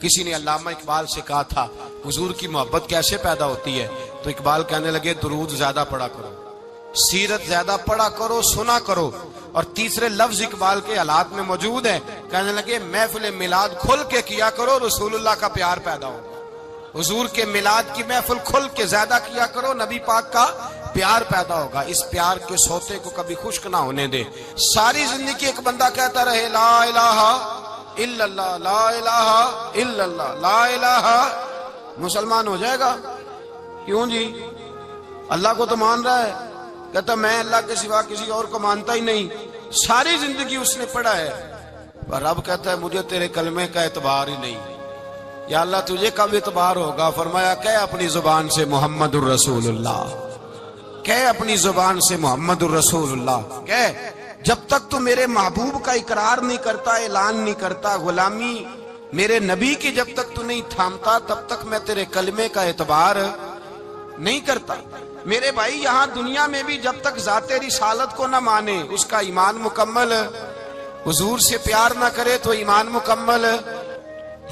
کسی نے علامہ اقبال سے کہا تھا حضور کی محبت کیسے پیدا ہوتی ہے، تو اقبال کہنے لگے درود زیادہ پڑھا کرو، سیرت زیادہ پڑھا کرو، سنا کرو. اور تیسرے لفظ اقبال کے حالات میں موجود ہے، کہنے لگے محفل میلاد کھل کے کیا کرو، رسول اللہ کا پیار پیدا ہوگا. حضور کے میلاد کی محفل کھل کے زیادہ کیا کرو، نبی پاک کا پیار پیدا ہوگا. اس پیار کے سوتے کو کبھی خشک نہ ہونے دے. ساری زندگی ایک بندہ کہتا رہے لا الہ الا اللہ، لا الہ الا اللہ، لا الہ، مسلمان ہو جائے گا. کیوں جی؟ اللہ کو تو مان رہا ہے، کہتا میں اللہ کے سوا کسی اور کو مانتا ہی نہیں. ساری زندگی اس نے پڑھا ہے، پر رب کہتا ہے مجھے تیرے کلمے کا اعتبار ہی نہیں. یا اللہ تجھے کب اعتبار ہوگا؟ فرمایا کہ اپنی زبان سے محمد الرسول اللہ، کہ اپنی زبان سے محمد الرسول اللہ، کہ جب تک تو میرے محبوب کا اقرار نہیں کرتا، اعلان نہیں کرتا، غلامی میرے نبی کی جب تک تو نہیں تھامتا، تب تک میں تیرے کلمے کا اعتبار نہیں کرتا. میرے بھائی یہاں دنیا میں بھی جب تک ذات رسالت کو نہ مانے، اس کا ایمان مکمل، حضور سے پیار نہ کرے تو ایمان مکمل.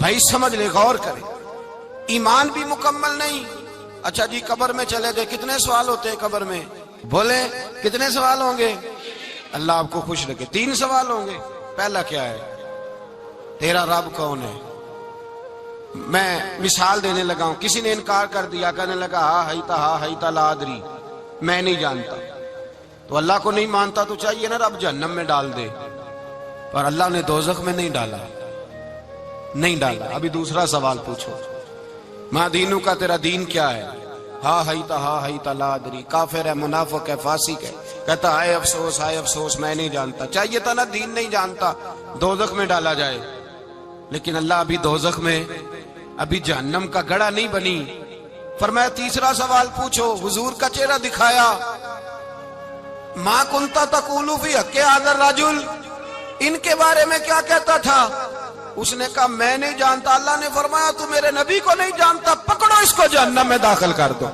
بھائی سمجھ لے، غور کرے، ایمان بھی مکمل نہیں. اچھا جی قبر میں چلے گئے، کتنے سوال ہوتے ہیں قبر میں؟ بولے کتنے سوال ہوں گے؟ اللہ آپ کو خوش رکھے. 3 سوال ہوں گے. پہلا کیا ہے؟ تیرا رب کون ہے؟ میں مثال دینے لگا ہوں. کسی نے انکار کر دیا، کہنے لگا ہا ہیتا لا ادری، میں نہیں جانتا. تو اللہ کو نہیں مانتا تو چاہیے نا رب جہنم میں ڈال دے، پر اللہ نے دوزخ میں نہیں ڈالا، نہیں ڈالا. ابھی دوسرا سوال پوچھو، ماں دینوں کا تیرا دین کیا ہے؟ ہا ہیتا لا ادری. کافر ہے، منافق ہے، فاسق ہے، کہتا ہائے افسوس میں نہیں جانتا. چاہیے تھا نا دین نہیں جانتا دوزخ میں ڈالا جائے. لیکن اللہ ابھی دوزخ میں، ابھی جہنم کا گڑھا نہیں بنی. فرمایا تیسرا سوال پوچھو، حضور کا چہرہ دکھایا، ما کنتا تقول فی حق ھذا الرجل، ان کے بارے میں کیا کہتا تھا؟ اس نے کہا میں نہیں جانتا. اللہ نے فرمایا تو میرے نبی کو نہیں جانتا، پکڑو اس کو جہنم میں داخل کر دو.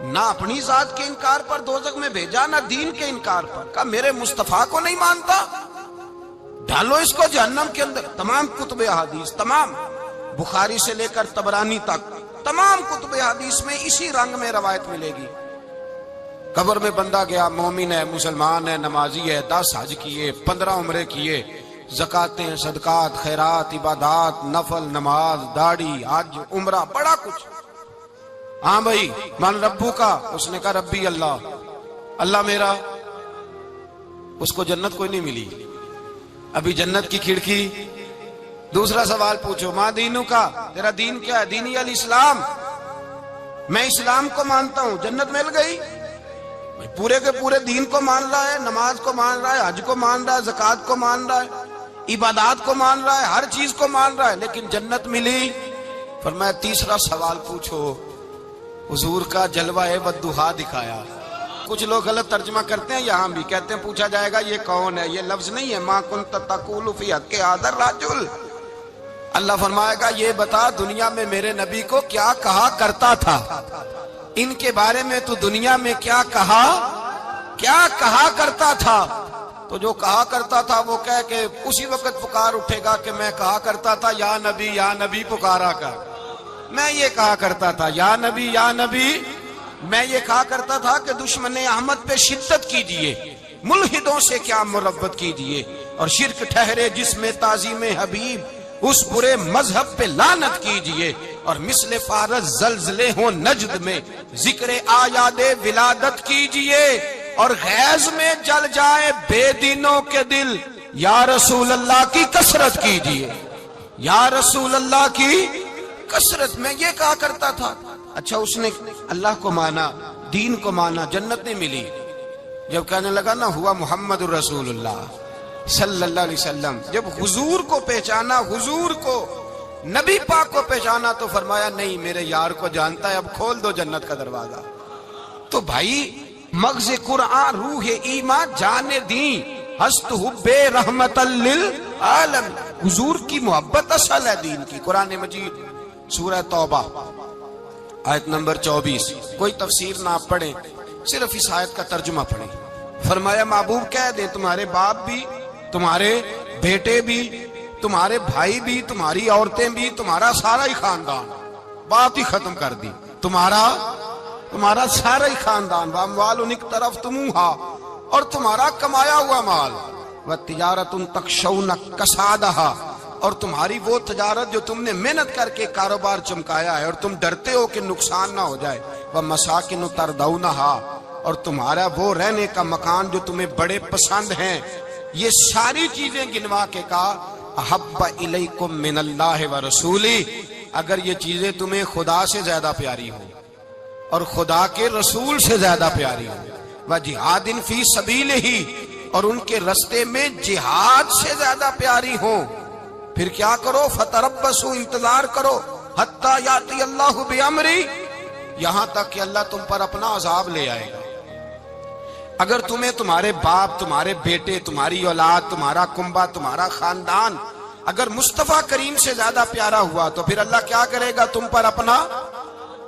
نہ اپنی ذات کے انکار پر دوزخ میں بھیجا، نہ دین کے انکار پر. کہا میرے مصطفیٰ کو نہیں مانتا، ڈالو اس کو جہنم کے اندر. تمام کتب احادیث، تمام بخاری سے لے کر طبرانی تک، تمام کتب احادیث میں اسی رنگ میں روایت ملے گی. قبر میں بندہ گیا، مومن ہے، مسلمان ہے، نمازی ہے، 10 حج کیے، 15 عمرے کیے، زکاتیں، صدقات، خیرات، عبادات، نفل، نماز، داڑھی، حج، عمرہ، بڑا کچھ. ہاں بھائی من ربو کا، اس نے کہا ربی اللہ، اللہ میرا. اس کو جنت کوئی نہیں ملی، ابھی جنت کی کھڑکی. دوسرا سوال پوچھو، ماں دینوں کا تیرا دین کیا ہے؟ دینی الاسلام، میں اسلام کو مانتا ہوں. جنت مل گئی. پورے کے پورے دین کو مان رہا ہے، نماز کو مان رہا ہے، حج کو مان رہا ہے، زکات کو مان رہا ہے، عبادات کو مان رہا ہے، ہر چیز کو مان رہا ہے، لیکن جنت ملی. فرمایا تیسرا سوال پوچھو، حضور کا جلوہ والضحیٰ دکھایا. کچھ لوگ غلط ترجمہ کرتے ہیں، یہاں بھی کہتے ہیں پوچھا جائے گا یہ کون ہے. یہ لفظ نہیں ہے ما کنت تقول فی حق ھذا الرجل. اللہ فرمائے گا یہ بتا دنیا میں میرے نبی کو کیا کہا کرتا تھا، ان کے بارے میں تو دنیا میں کیا کہا کرتا تھا. تو جو کہا کرتا تھا وہ کہہ کہ اسی وقت پکار اٹھے گا کہ میں کہا کرتا تھا یا نبی پکارا کر. میں یہ کہا کرتا تھا یا نبی. میں یہ کہا کرتا تھا کہ دشمن احمد پہ شدت کیجئے، ملحدوں سے کیا مربت کیجئے، اور شرک ٹھہرے جس میں تعظیم حبیب، اس برے مذہب پہ لعنت کیجئے. اور مثل فارس زلزلے ہوں نجد میں، ذکر آیاد ولادت کیجئے. اور غیظ میں جل جائے بے دینوں کے دل، یا رسول اللہ کی کثرت کیجئے، یا رسول اللہ کی کثرت. میں یہ کہا کرتا تھا. اچھا اس نے اللہ کو مانا، دین کو مانا، جنت نہیں ملی. جب کہنے لگا نا ہوا محمد الرسول اللہ صلی اللہ علیہ وسلم، جب حضور کو پہچانا، حضور کو، نبی پاک کو پہچانا، تو فرمایا نہیں میرے یار کو جانتا ہے، اب کھول دو جنت کا دروازہ. تو بھائی مغز قرآن، روح ایمان، جان دین، ہست حب رحمت للعالم. حضور کی محبت اصل ہے دین کی. قرآن مجید سورہ توبہ آیت نمبر 24. کوئی تفسیر نہ آپ پڑھیں، صرف اس آیت کا ترجمہ پڑھیں. فرمایا محبوب کہہ دیں تمہارے باپ بھی، تمہارے بیٹے بھی، تمہارے بھائی بھی، تمہاری عورتیں بھی، تمہارا سارا ہی خاندان، بات ہی ختم کر دی، تمہارا سارا ہی خاندان، واموال اقترفتموہا، اور تمہارا کمایا ہوا مال، وتجارت تخشون کسادہا، اور تمہاری وہ تجارت جو تم نے محنت کر کے کاروبار چمکایا ہے اور تم ڈرتے ہو کہ نقصان نہ ہو جائے، ومساکن تردونہا، اور تمہارا وہ رہنے کا مکان جو تمہیں بڑے پسند ہیں، یہ ساری چیزیں گنوا کے کہا احب الیکم من اللہ ورسولی، اگر یہ چیزیں تمہیں خدا سے زیادہ پیاری ہوں اور خدا کے رسول سے زیادہ پیاری ہوں، وجہاد فی سبیلہ، اور ان کے رستے میں جہاد سے زیادہ پیاری ہوں، پھر کیا کرو؟ فتربصوا، انتظار کرو، حتی یاتی اللہ بامری، یہاں تک کہ اللہ تم پر اپنا عذاب لے آئے گا۔ اگر تمہیں تمہارے باپ، تمہارے بیٹے، تمہاری اولاد، تمہارا کنبہ، تمہارا خاندان اگر مصطفیٰ کریم سے زیادہ پیارا ہوا تو پھر اللہ کیا کرے گا تم پر؟ اپنا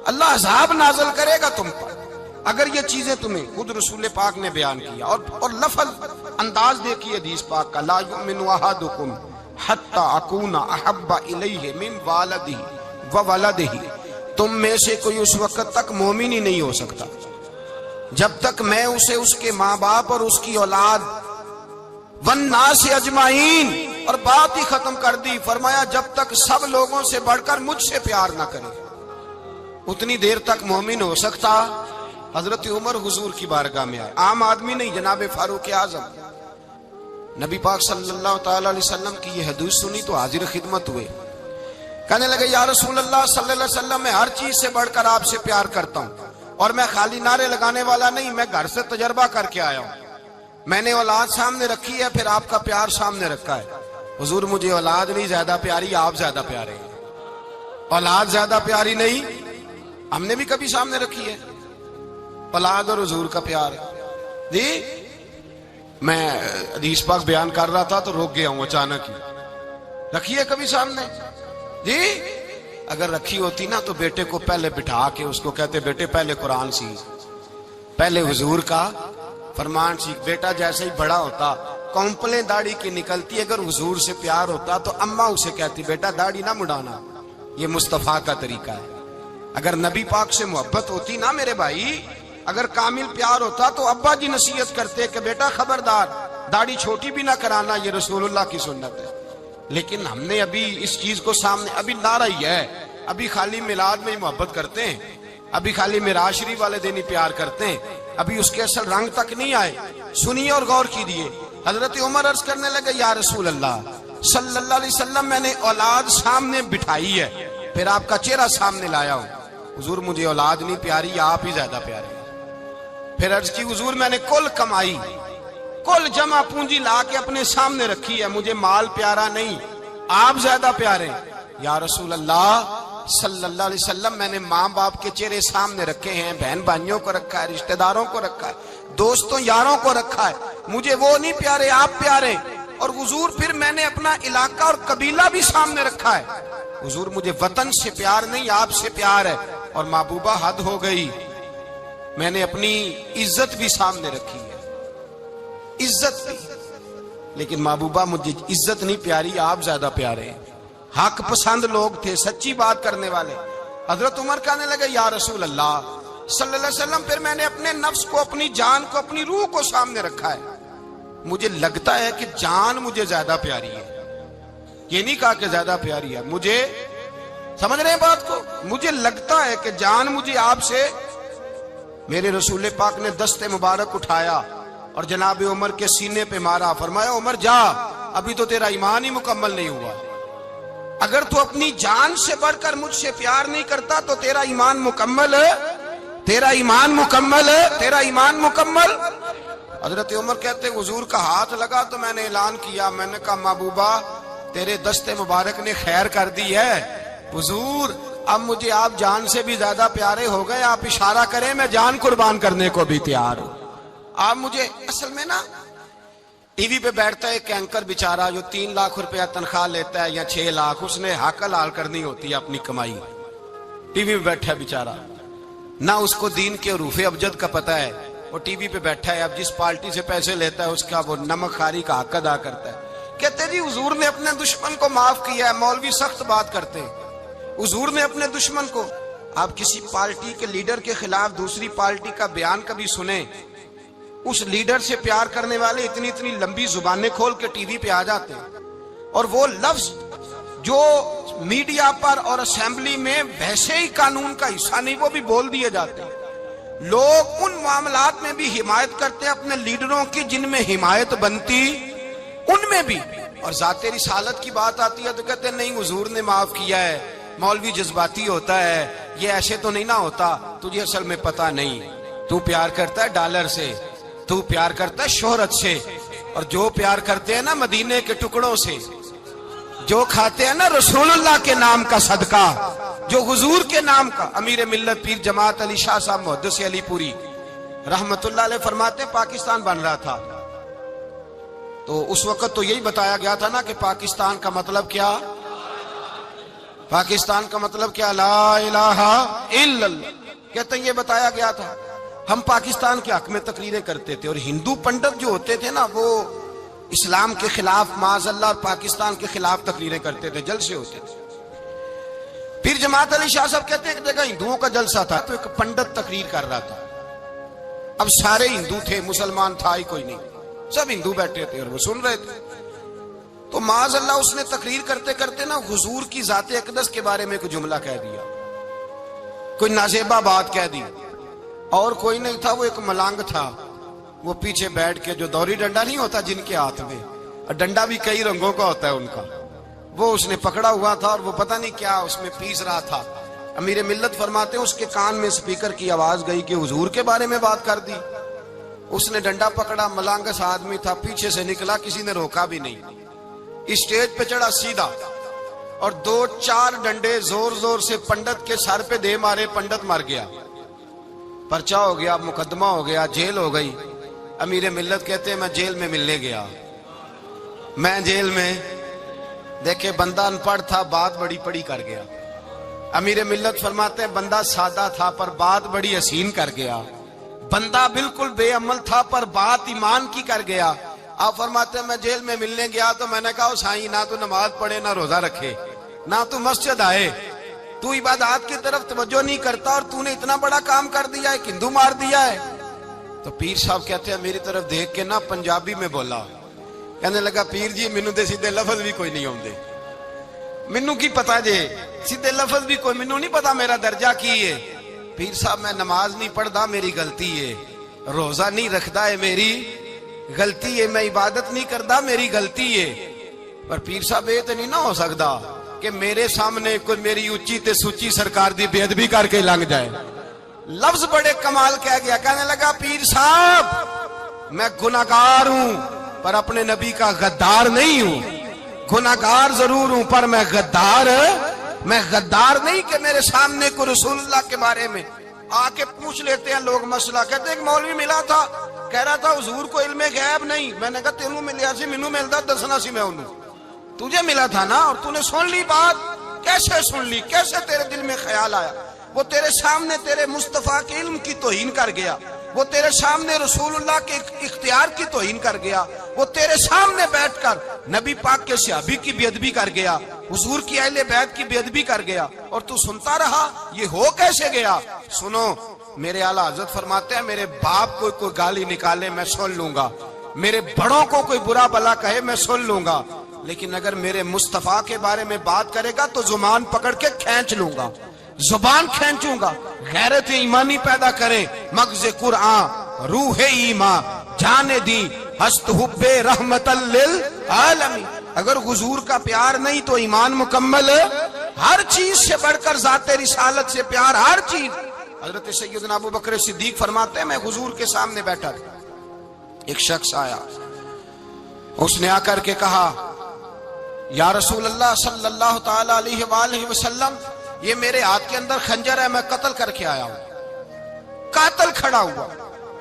اللہ عذاب نازل کرے گا تم پر۔ اگر یہ چیزیں تمہیں، خود رسول پاک نے بیان کیا، اور لفظ انداز دیکھیے حدیث پاک کا، لا یؤمن احدکم حتی اکون احب الیہ من والدہ وولدہ، تم میں سے کوئی اس وقت تک مومن ہی نہیں ہو سکتا جب تک میں اسے اس کے ماں باپ اور اس کی اولاد والناس اجمعین، اور بات ہی ختم کر دی، فرمایا جب تک سب لوگوں سے بڑھ کر مجھ سے پیار نہ کرے اتنی دیر تک مومن ہو سکتا۔ حضرت عمر حضور کی بارگاہ میں آئے، عام آدمی نہیں، جناب فاروق اعظم، نبی پاک صلی اللہ تعالی علیہ وسلم کی یہ حدیث سنی تو حاضر خدمت ہوئے، کہنے لگے یا رسول اللہ صلی اللہ علیہ وسلم، میں ہر چیز سے بڑھ کر آپ سے پیار کرتا ہوں، اور میں خالی نعرے لگانے والا نہیں، میں گھر سے تجربہ کر کے آیا ہوں، میں نے اولاد سامنے رکھی ہے، پھر آپ کا پیار سامنے رکھا ہے، حضور مجھے اولاد نہیں زیادہ پیاری، آپ زیادہ پیارے ہیں، اولاد زیادہ پیاری نہیں، ہم نے بھی کبھی سامنے رکھی ہے اولاد اور حضور کا پیار جی۔ میں حدیث پاک بیان کر رہا تھا تو روک گیا ہوں اچانک ہی، رکھی ہے کبھی سامنے جی؟ اگر رکھی ہوتی نا تو بیٹے کو پہلے بٹھا کے اس کو کہتے بیٹے پہلے قرآن سیکھ، پہلے حضور کا فرمان سیکھ۔ بیٹا جیسے ہی بڑا ہوتا، کونپلیں داڑھی کی نکلتی، اگر حضور سے پیار ہوتا تو اماں اسے کہتی بیٹا داڑھی نہ مڈانا، یہ مصطفیٰ کا طریقہ ہے۔ اگر نبی پاک سے محبت ہوتی نا میرے بھائی، اگر کامل پیار ہوتا تو ابا جی نصیحت کرتے کہ بیٹا خبردار داڑھی چھوٹی بھی نہ کرانا، یہ رسول اللہ کی سنت ہے۔ لیکن ہم نے ابھی اس چیز کو سامنے، ابھی نعرہ ہی ہے، ابھی خالی میلاد میں ہی محبت کرتے ہیں، ابھی خالی معراج شریف والے دن ہی پیار کرتے ہیں، ابھی اس کے اصل رنگ تک نہیں آئے۔ سنیے اور غور کیجیے، حضرت عمر عرض کرنے لگے یا رسول اللہ صلی اللہ علیہ وسلم، میں نے اولاد سامنے بٹھائی ہے، پھر آپ کا چہرہ سامنے لایا ہوں، حضور مجھے اولاد نہیں پیاری، آپ ہی زیادہ پیارے۔ پھر عرض کی حضور میں نے کل کمائی، کل جمع پونجی لا کے اپنے سامنے رکھی ہے، مجھے مال پیارا نہیں، آپ زیادہ پیارے۔ یا رسول اللہ صلی اللہ علیہ وسلم، میں نے ماں باپ کے چہرے سامنے رکھے ہیں، بہن بھائیوں کو رکھا ہے، رشتہ داروں کو رکھا ہے، دوستوں یاروں کو رکھا ہے، مجھے وہ نہیں پیارے، آپ پیارے۔ اور حضور پھر میں نے اپنا علاقہ اور قبیلہ بھی سامنے رکھا ہے، حضور مجھے وطن سے پیار نہیں، آپ سے پیار ہے۔ اور محبوبہ حد ہو گئی، میں نے اپنی عزت بھی سامنے رکھی ہے، عزت بھی، لیکن محبوبہ مجھے عزت نہیں پیاری، آپ زیادہ پیارے ہیں۔ حق پسند لوگ تھے، سچی بات کرنے والے۔ حضرت عمر کہنے لگے یا رسول اللہ صلی اللہ علیہ وسلم، پھر میں نے اپنے نفس کو، اپنی جان کو، اپنی روح کو سامنے رکھا ہے، مجھے لگتا ہے کہ جان مجھے زیادہ پیاری ہے، یہ نہیں کہا کہ زیادہ پیاری ہے، مجھے، سمجھ رہے ہیں بات کو، مجھے لگتا ہے کہ جان مجھے آپ سے۔ میرے رسول پاک نے دست مبارک اٹھایا اور جناب عمر کے سینے پہ مارا، فرمایا عمر جا، ابھی تو تیرا ایمان ہی مکمل نہیں ہوا، اگر تو اپنی جان سے بڑھ کر مجھ سے پیار نہیں کرتا تو تیرا ایمان مکمل ہے، تیرا ایمان مکمل ہے، تیرا ایمان مکمل۔ حضرت عمر کہتے حضور کا ہاتھ لگا تو میں نے اعلان کیا، میں نے کہا محبوبہ تیرے دست مبارک نے خیر کر دی ہے، حضور اب مجھے آپ جان سے بھی زیادہ پیارے ہو گئے، آپ اشارہ کریں میں جان قربان کرنے کو بھی تیار ہوں۔ آپ مجھے، اصل میں نا ٹی وی پہ بیٹھتا ہے ایک اینکر بیچارہ جو 3 لاکھ روپیہ تنخواہ لیتا ہے یا 6 لاکھ، اس نے حق حلال کرنی ہوتی ہے اپنی کمائی، ٹی وی پہ بیٹھا ہے بیچارہ، نہ اس کو دین کے حروف ابجد کا پتہ ہے، وہ ٹی وی پہ بیٹھا ہے، اب جس پارٹی سے پیسے لیتا ہے اس کا وہ نمک خاری کا حق ادا کرتا ہے، کہتے جی حضور نے اپنے دشمن کو معاف کیا ہے. مولوی سخت بات کرتے ہیں. حضور نے اپنے دشمن کو، آپ کسی پارٹی کے لیڈر کے خلاف دوسری پارٹی کا بیان کبھی سنیں، اس لیڈر سے پیار کرنے والے اتنی اتنی لمبی زبانیں کھول کے ٹی وی پہ آ جاتے ہیں، اور وہ لفظ جو میڈیا پر اور اسمبلی میں ویسے ہی قانون کا حصہ نہیں وہ بھی بول دیے جاتے ہیں. لوگ ان معاملات میں بھی حمایت کرتے ہیں اپنے لیڈروں کی جن میں حمایت بنتی ان میں بھی، اور ذات رسالت کی بات آتی ہے تو کہتے ہیں نہیں حضور نے معاف کیا ہے. مولوی جذباتی ہوتا ہے، یہ ایسے تو نہیں نہ ہوتا، تجھے اصل میں پتا نہیں. تو پیار کرتا ہے ڈالر سے، تو پیار کرتا ہے شہرت سے، اور جو پیار کرتے ہیں نا مدینے کے ٹکڑوں سے، جو کھاتے ہیں نا رسول اللہ کے نام کا صدقہ، جو حضور کے نام کا. امیر ملت پیر جماعت علی شاہ صاحب محدث علی پوری رحمت اللہ علیہ فرماتے ہیں پاکستان بن رہا تھا تو اس وقت تو یہی بتایا گیا تھا نا کہ پاکستان کا مطلب کیا، پاکستان کا مطلب کیا، لا الہ الا اللہ. کہتے ہیں یہ بتایا گیا تھا. ہم پاکستان کے حق میں تقریریں کرتے تھے، اور ہندو پنڈت جو ہوتے تھے نا وہ اسلام کے خلاف معاذ اللہ اور پاکستان کے خلاف تقریریں کرتے تھے، جلسے ہوتے تھے. پھر جماعت علی شاہ صاحب کہتے ہیں ایک جگہ ہندوؤں کا جلسہ تھا تو ایک پنڈت تقریر کر رہا تھا. اب سارے ہندو تھے، مسلمان تھا ہی کوئی نہیں، سب ہندو بیٹھے تھے اور وہ سن رہے تھے. تو معاذ اللہ اس نے تقریر کرتے کرتے نا حضور کی ذات اقدس کے بارے میں کوئی جملہ کہہ دیا، کوئی نازیبہ بات کہہ دی. اور کوئی نہیں تھا، وہ ایک ملانگ تھا، وہ پیچھے بیٹھ کے جو دوری ڈنڈا نہیں ہوتا جن کے ہاتھ میں، اور ڈنڈا بھی کئی رنگوں کا ہوتا ہے ان کا، وہ اس نے پکڑا ہوا تھا اور وہ پتہ نہیں کیا اس میں پیس رہا تھا. امیر ملت فرماتے ہیں اس کے کان میں سپیکر کی آواز گئی کہ حضور کے بارے میں بات کر دی. اس نے ڈنڈا پکڑا، ملانگس آدمی تھا، پیچھے سے نکلا، کسی نے روکا بھی نہیں. اسٹیج پہ چڑھا سیدھا اور 2-4 ڈنڈے زور زور سے پنڈت کے سر پہ دے مارے. پنڈت مر گیا، پرچہ ہو گیا، مقدمہ ہو گیا، جیل ہو گئی. امیر ملت کہتے ہیں میں جیل میں ملنے گیا، میں جیل میں دیکھے بندہ ان پڑھ تھا، بات بڑی پڑی کر گیا. امیر ملت فرماتے ہیں بندہ سادہ تھا پر بات بڑی حسین کر گیا، بندہ بالکل بے عمل تھا پر بات ایمان کی کر گیا. آپ فرماتے ہیں میں جیل میں ملنے گیا تو میں نے کہا سائیں نہ تو نماز پڑھے، نہ روزہ رکھے، نہ تو مسجد آئے، تو عبادات کی طرف توجہ نہیں کرتا، اور تو نے اتنا بڑا کام کر دیا ہے، ہندو مار دیا ہے. تو پیر صاحب کہتے ہیں میری طرف دیکھ کے نا پنجابی میں بولا، کہنے لگا پیر جی مینوں دے سیدھے لفظ بھی کوئی نہیں ہوندے، مینوں کی پتا جے سیدھے لفظ بھی کوئی، مینوں نہیں پتا میرا درجہ کی ہے. پیر صاحب میں نماز نہیں پڑھدا میری غلطی ہے، روزہ نہیں رکھدا ہے میری غلطی ہے، میں عبادت نہیں کردا میری غلطی ہے. پر پیر صاحب یہ تو نہیں نہ ہو سکدا کہ میرے سامنے کوئی میری اونچی تے سچی سرکار دی بے ادبی کر کے لنگ جائے. لفظ بڑے کمال کہہ گیا، کہنے لگا پیر صاحب میں گناہگار ہوں پر اپنے نبی کا غدار نہیں ہوں. گناہگار ضرور ہوں پر میں غدار نہیں کہ میرے سامنے کو رسول اللہ کے بارے میں آ کے پوچھ لیتے ہیں لوگ مسئلہ. کہتے ہیں ایک مولوی ملا تھا، کہہ رہا تھا حضور کو علم غیب نہیں. میں نے کہا تینوں ملیا سی، مینوں ملدا دسنا سی، میں انہوں تجھے ملا تھا نا، اور تو نے سن لی بات. کیسے سن لی، کیسے تیرے دل میں خیال آیا؟ وہ تیرے سامنے تیرے مصطفیٰ کے علم کی توہین کر گیا، وہ تیرے سامنے رسول اللہ کے اختیار کی توہین کر گیا، وہ تیرے سامنے بیٹھ کر نبی پاک کے صحابی کی بے ادبی کر گیا، حضور کی اہل بیت کی بے ادبی کر گیا، اور تو سنتا رہا. یہ ہو کیسے گیا؟ سنو، میرے اعلیٰ حضرت فرماتے ہیں میرے باپ کو کوئی گالی نکالے میں سن لوں گا، میرے بڑوں کو کوئی برا بلا کہے میں سن لوں گا، لیکن اگر میرے مصطفیٰ کے بارے میں بات کرے گا تو زبان پکڑ کے کھینچ لوں گا، زبان کھینچوں گا. غیرت ایمانی پیدا کرے مغز قرآن روح ایمان جانے دی ہست حب رحمت للعالمین. اگر حضور کا پیار نہیں تو ایمان مکمل، ہر چیز سے بڑھ کر ذات رسالت سے پیار، ہر چیز. حضرت سیدنا ابو بکر صدیق فرماتے ہیں میں حضور کے سامنے بیٹھا تھا، ایک شخص آیا، اس نے آ کر کے کہا یا رسول اللہ صلی اللہ تعالی علیہ وآلہ وسلم یہ میرے ہاتھ کے اندر خنجر ہے، میں قتل کر کے آیا ہوں. قاتل کھڑا ہوا.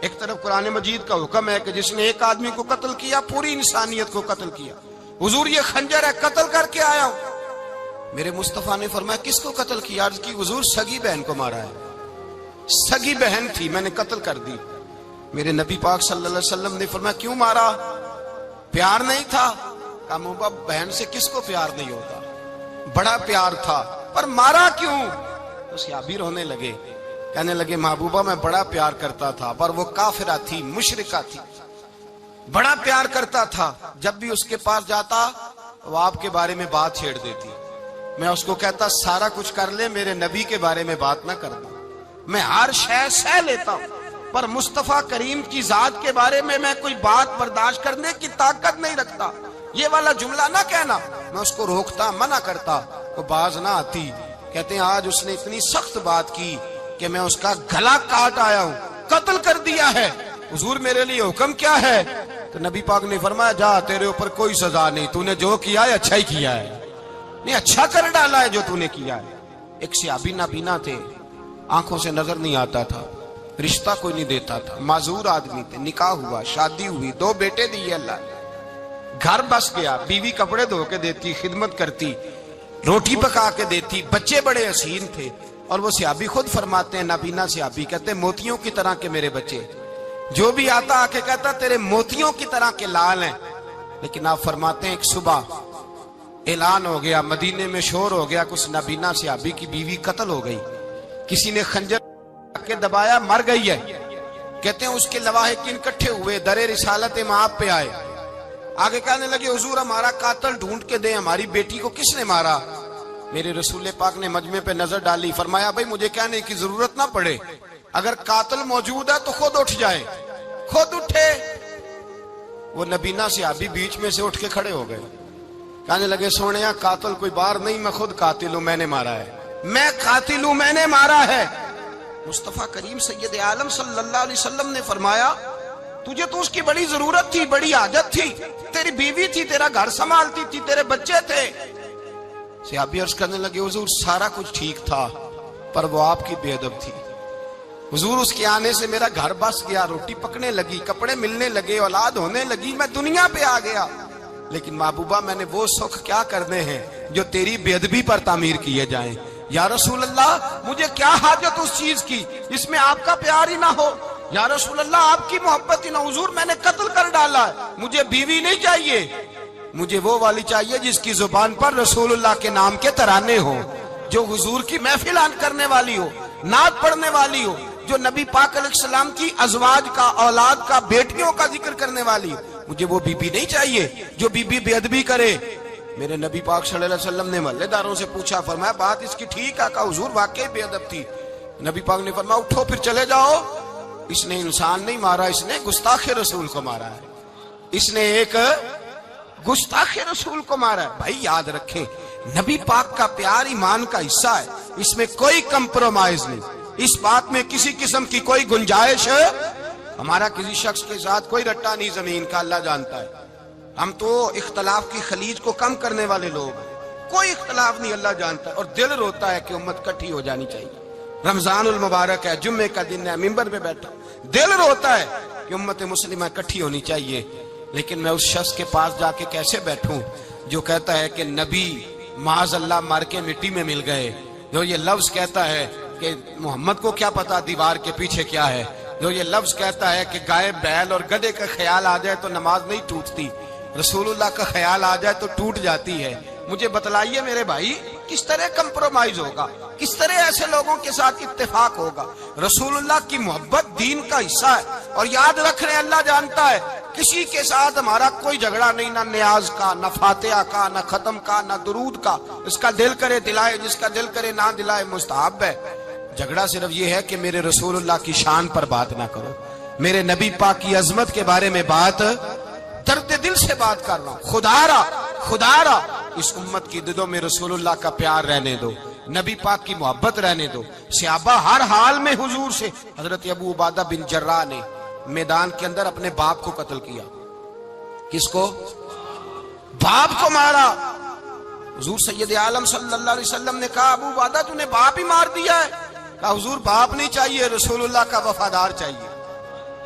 ایک طرف قرآن مجید کا حکم ہے کہ جس نے ایک آدمی کو قتل کیا پوری انسانیت کو قتل کیا. حضور یہ خنجر ہے، قتل کر کے آیا ہوں. میرے مصطفیٰ نے فرمایا کس کو قتل کیا؟ عرض کی حضور سگی بہن کو مارا ہے، سگی بہن تھی میں نے قتل کر دی. میرے نبی پاک صلی اللہ علیہ وسلم نے فرمایا کیوں مارا؟ پیار نہیں تھا؟ کہا محبوبہ بہن سے کس کو پیار نہیں ہوتا، بڑا پیار تھا، پر مارا کیوں؟ تو صحابی رونے لگے، کہنے لگے محبوبہ میں بڑا پیار کرتا تھا، پر وہ کافرہ تھی، مشرکہ تھی، بڑا پیار کرتا تھا، جب بھی اس کے پاس جاتا وہ آپ کے بارے میں بات چھیڑ دیتی، میں اس کو کہتا سارا کچھ کر لے میرے نبی کے بارے میں بات نہ کر دوں، میں ہر شے سہ لیتا ہوں، پر مصطفیٰ کریم کی ذات کے بارے میں کوئی بات برداشت کرنے کی طاقت نہیں رکھتا، یہ والا جملہ نہ کہنا۔ میں اس کو روکتا، منع کرتا، وہ باز نہ آتی۔ کہتے ہیں آج اس نے اتنی سخت بات کی کہ میں اس کا گلا کاٹ آیا ہوں، قتل کر دیا ہے، حضور میرے لیے حکم کیا ہے؟ تو نبی پاک نے فرمایا جا، تیرے اوپر کوئی سزا نہیں، تو نے جو کیا ہے اچھا ہی کیا ہے، نہیں اچھا کر ڈالا ہے جو تو نے کیا ہے۔ ایک صحابی نابینا تھے، آنکھوں سے نظر نہیں آتا تھا، رشتہ کوئی نہیں دیتا تھا، معذور آدمی تھے، نکاح ہوا، شادی ہوئی، 2 بیٹے دیے اللہ نے، گھر بس گیا، بیوی کپڑے دھو کے دیتی، خدمت کرتی، روٹی پکا کے دیتی، بچے بڑے حسین تھے، اور وہ صحابی خود فرماتے ہیں، نابینا صحابی کہتے ہیں موتیوں کی طرح کے میرے بچے، جو بھی آتا آ کے کہتا تیرے موتیوں کی طرح کے لال ہیں۔ لیکن آپ فرماتے ہیں ایک صبح اعلان ہو گیا، مدینے میں شور ہو گیا، کچھ نابینا صحابی کی بیوی قتل ہو گئی، کسی نے خنجر کے دبایا، مر گئی ہے۔ کہتے ہیں اس کے لواحقین اکٹھے ہوئے، در رسالت امام پہ آئے، آگے کہنے لگے حضور ہمارا قاتل ڈھونڈ کے دیں، ہماری بیٹی کو کس نے مارا؟ میرے رسول پاک نے مجمع پہ نظر ڈالی، فرمایا بھائی مجھے کہنے کی ضرورت نہ پڑے، اگر قاتل موجود ہے تو خود اٹھ جائے۔ خود اٹھے، وہ نبینا صحابی بیچ میں سے اٹھ کے کھڑے ہو گئے، کہنے لگے سونیا قاتل کوئی باہر نہیں، میں خود قاتل ہوں، میں نے مارا ہے، میں قاتل ہوں، میں نے مارا ہے۔ مصطفیٰ کریم سید عالم صلی اللہ علیہ وسلم نے فرمایا تجھے تو اس کی بڑی ضرورت تھی، بڑی حاجت تھی، تیری بیوی تھی، تیرا گھر سنبھالتی تھی، تیرے بچے تھے۔ صحابی عرض کرنے لگے حضور سارا کچھ ٹھیک تھا، پر وہ آپ کی بے ادب تھی، حضور اس کے آنے سے میرا گھر بس گیا، روٹی پکنے لگی، کپڑے ملنے لگے، اولاد ہونے لگی، میں دنیا پہ آ گیا، لیکن محبوبہ میں نے وہ سکھ کیا کرنے ہیں جو تیری بے ادبی پر تعمیر کیے جائیں۔ یا رسول اللہ مجھے کیا حاجت اس چیز کی جس میں آپ کا پیار ہی نہ ہو، یا رسول اللہ آپ کی محبت ہی نہ، حضور میں نے قتل کر ڈالا ہے، مجھے بیوی نہیں چاہیے، مجھے وہ والی چاہیے جس کی زبان پر رسول اللہ کے نام کے ترانے ہو، جو حضور کی محفل کرنے والی ہو، نعت پڑھنے والی ہو، جو نبی پاک علیہ السلام کی ازواج کا، اولاد کا، بیٹیوں کا ذکر کرنے والی ہو، مجھے وہ بیوی نہیں چاہیے جو بیوی بے ادبی کرے۔ میرے نبی پاک صلی اللہ علیہ وسلم نے محلے داروں سے پوچھا، فرمایا بات اس کی ٹھیک ہے؟ کہا حضور واقعی بے ادب تھی۔ نبی پاک نے فرمایا اٹھو پھر چلے جاؤ، اس نے انسان نہیں مارا، اس نے گستاخ رسول کو مارا ہے، اس نے ایک گستاخ رسول کو مارا ہے۔ بھائی یاد رکھیں نبی پاک کا پیار ایمان کا حصہ ہے، اس میں کوئی کمپرومائز نہیں، اس بات میں کسی قسم کی کوئی گنجائش ہے؟ ہمارا کسی شخص کے ساتھ کوئی رٹا نہیں زمین کا، اللہ جانتا ہے، ہم تو اختلاف کی خلیج کو کم کرنے والے لوگ ہیں، کوئی اختلاف نہیں، اللہ جانتا ہے، اور دل روتا ہے کہ امت کٹھی ہو جانی چاہیے۔ رمضان المبارک ہے، جمعے کا دن ہے، منبر پہ بیٹھا، دل روتا ہے کہ امت مسلمہ کٹھی ہونی چاہیے، لیکن میں اس شخص کے پاس جا کے کیسے بیٹھوں جو کہتا ہے کہ نبی معاذ اللہ مر کے مٹی میں مل گئے، جو یہ لفظ کہتا ہے کہ محمد کو کیا پتا دیوار کے پیچھے کیا ہے، جو یہ لفظ کہتا ہے کہ گائے بیل اور گدھے کا خیال آ جائے تو نماز نہیں ٹوٹتی، رسول اللہ کا خیال آ جائے تو ٹوٹ جاتی ہے۔ مجھے بتلائیے میرے بھائی کس طرح کمپرومائز ہوگا، کس طرح ایسے لوگوں کے ساتھ اتفاق ہوگا؟ رسول اللہ کی محبت دین کا حصہ ہے، اور یاد رکھ رہے اللہ جانتا ہے کسی کے ساتھ ہمارا کوئی جھگڑا نہیں، نہ نیاز کا، نہ فاتحہ کا، نہ ختم کا، نہ درود کا، اس کا دل کرے دلائے، جس کا دل کرے نہ دلائے، مستحب ہے۔ جھگڑا صرف یہ ہے کہ میرے رسول اللہ کی شان پر بات نہ کرو، میرے نبی پاک کی عظمت کے بارے میں بات، درد دل سے بات کر رہا ہوں، خدا را اس امت کی دلوں میں رسول اللہ کا پیار رہنے دو، نبی پاک کی محبت رہنے دو۔ صحابہ ہر حال میں حضور سے، حضرت ابو عبادہ بن جراح نے میدان کے اندر اپنے باپ کو قتل کیا، کس کو؟ باپ کو مارا۔ حضور سید عالم صلی اللہ علیہ وسلم نے کہا ابو عبادہ تو نے باپ ہی مار دیا ہے؟ کہا حضور باپ نہیں چاہیے، رسول اللہ کا وفادار چاہیے،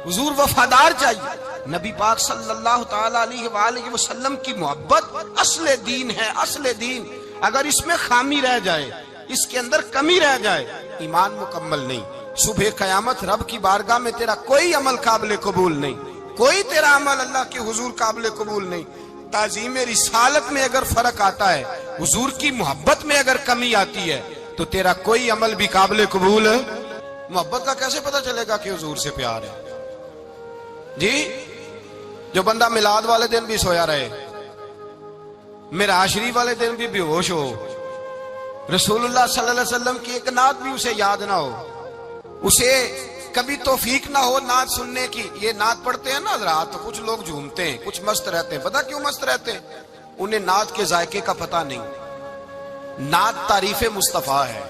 حضور وفادار چاہیے۔ نبی پاک صلی اللہ تعالی علیہ وآلہ وسلم کی محبت اصل دین ہے، اصل دین۔ اگر اس میں خامی رہ جائے، اس کے اندر کمی رہ جائے، ایمان مکمل نہیں۔ صبح قیامت رب کی بارگاہ میں تیرا کوئی عمل قابل قبول نہیں، کوئی تیرا عمل اللہ کے حضور قابل قبول نہیں۔ تعظیم رسالت میں اگر فرق آتا ہے، حضور کی محبت میں اگر کمی آتی ہے، تو تیرا کوئی عمل بھی قابل قبول ہے۔ محبت کا کیسے پتہ چلے گا کہ حضور سے پیار ہے؟ جی، جو بندہ میلاد والے دن بھی سویا رہے، معراج شریف والے دن بھی بے ہوش ہو، رسول اللہ صلی اللہ علیہ وسلم کی ایک نعت بھی اسے یاد نہ ہو، اسے کبھی توفیق نہ ہو نعت سننے کی۔ یہ نعت پڑھتے ہیں نا حضرات، تو کچھ لوگ جھومتے ہیں، کچھ مست رہتے ہیں۔ پتہ کیوں مست رہتے ہیں؟ انہیں نعت کے ذائقے کا پتہ نہیں۔ نعت تعریف مصطفیٰ ہے،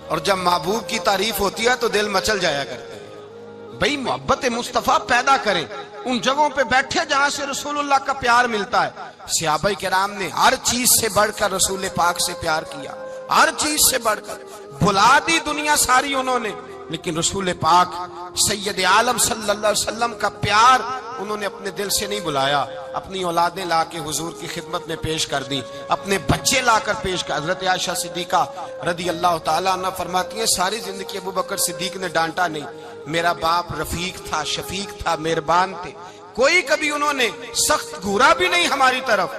اور جب محبوب کی تعریف ہوتی ہے تو دل مچل جایا کرتے ہیں۔ بھئی محبت مصطفیٰ پیدا کریں، ان جگہوں پہ بیٹھے جہاں سے رسول اللہ کا پیار ملتا ہے۔ صحابہ کرام نے ہر چیز سے بڑھ کر رسول پاک سے پیار کیا، ہر چیز سے بڑھ کر۔ بھلا دی دنیا ساری انہوں نے، لیکن رسول پاک سید عالم صلی اللہ علیہ وسلم کا پیار انہوں نے اپنے دل سے نہیں بلایا۔ اپنی اولادیں لا کے حضور کی خدمت میں پیش کر دی، اپنے بچے لا کر پیش کر۔ حضرت عائشہ صدیقہ رضی اللہ تعالیٰ عنہ فرماتی ہیں ساری زندگی ابو بکر صدیق نے ڈانٹا نہیں، میرا باپ رفیق تھا، شفیق تھا، مہربان تھے، کوئی کبھی انہوں نے سخت گھورا بھی نہیں ہماری طرف۔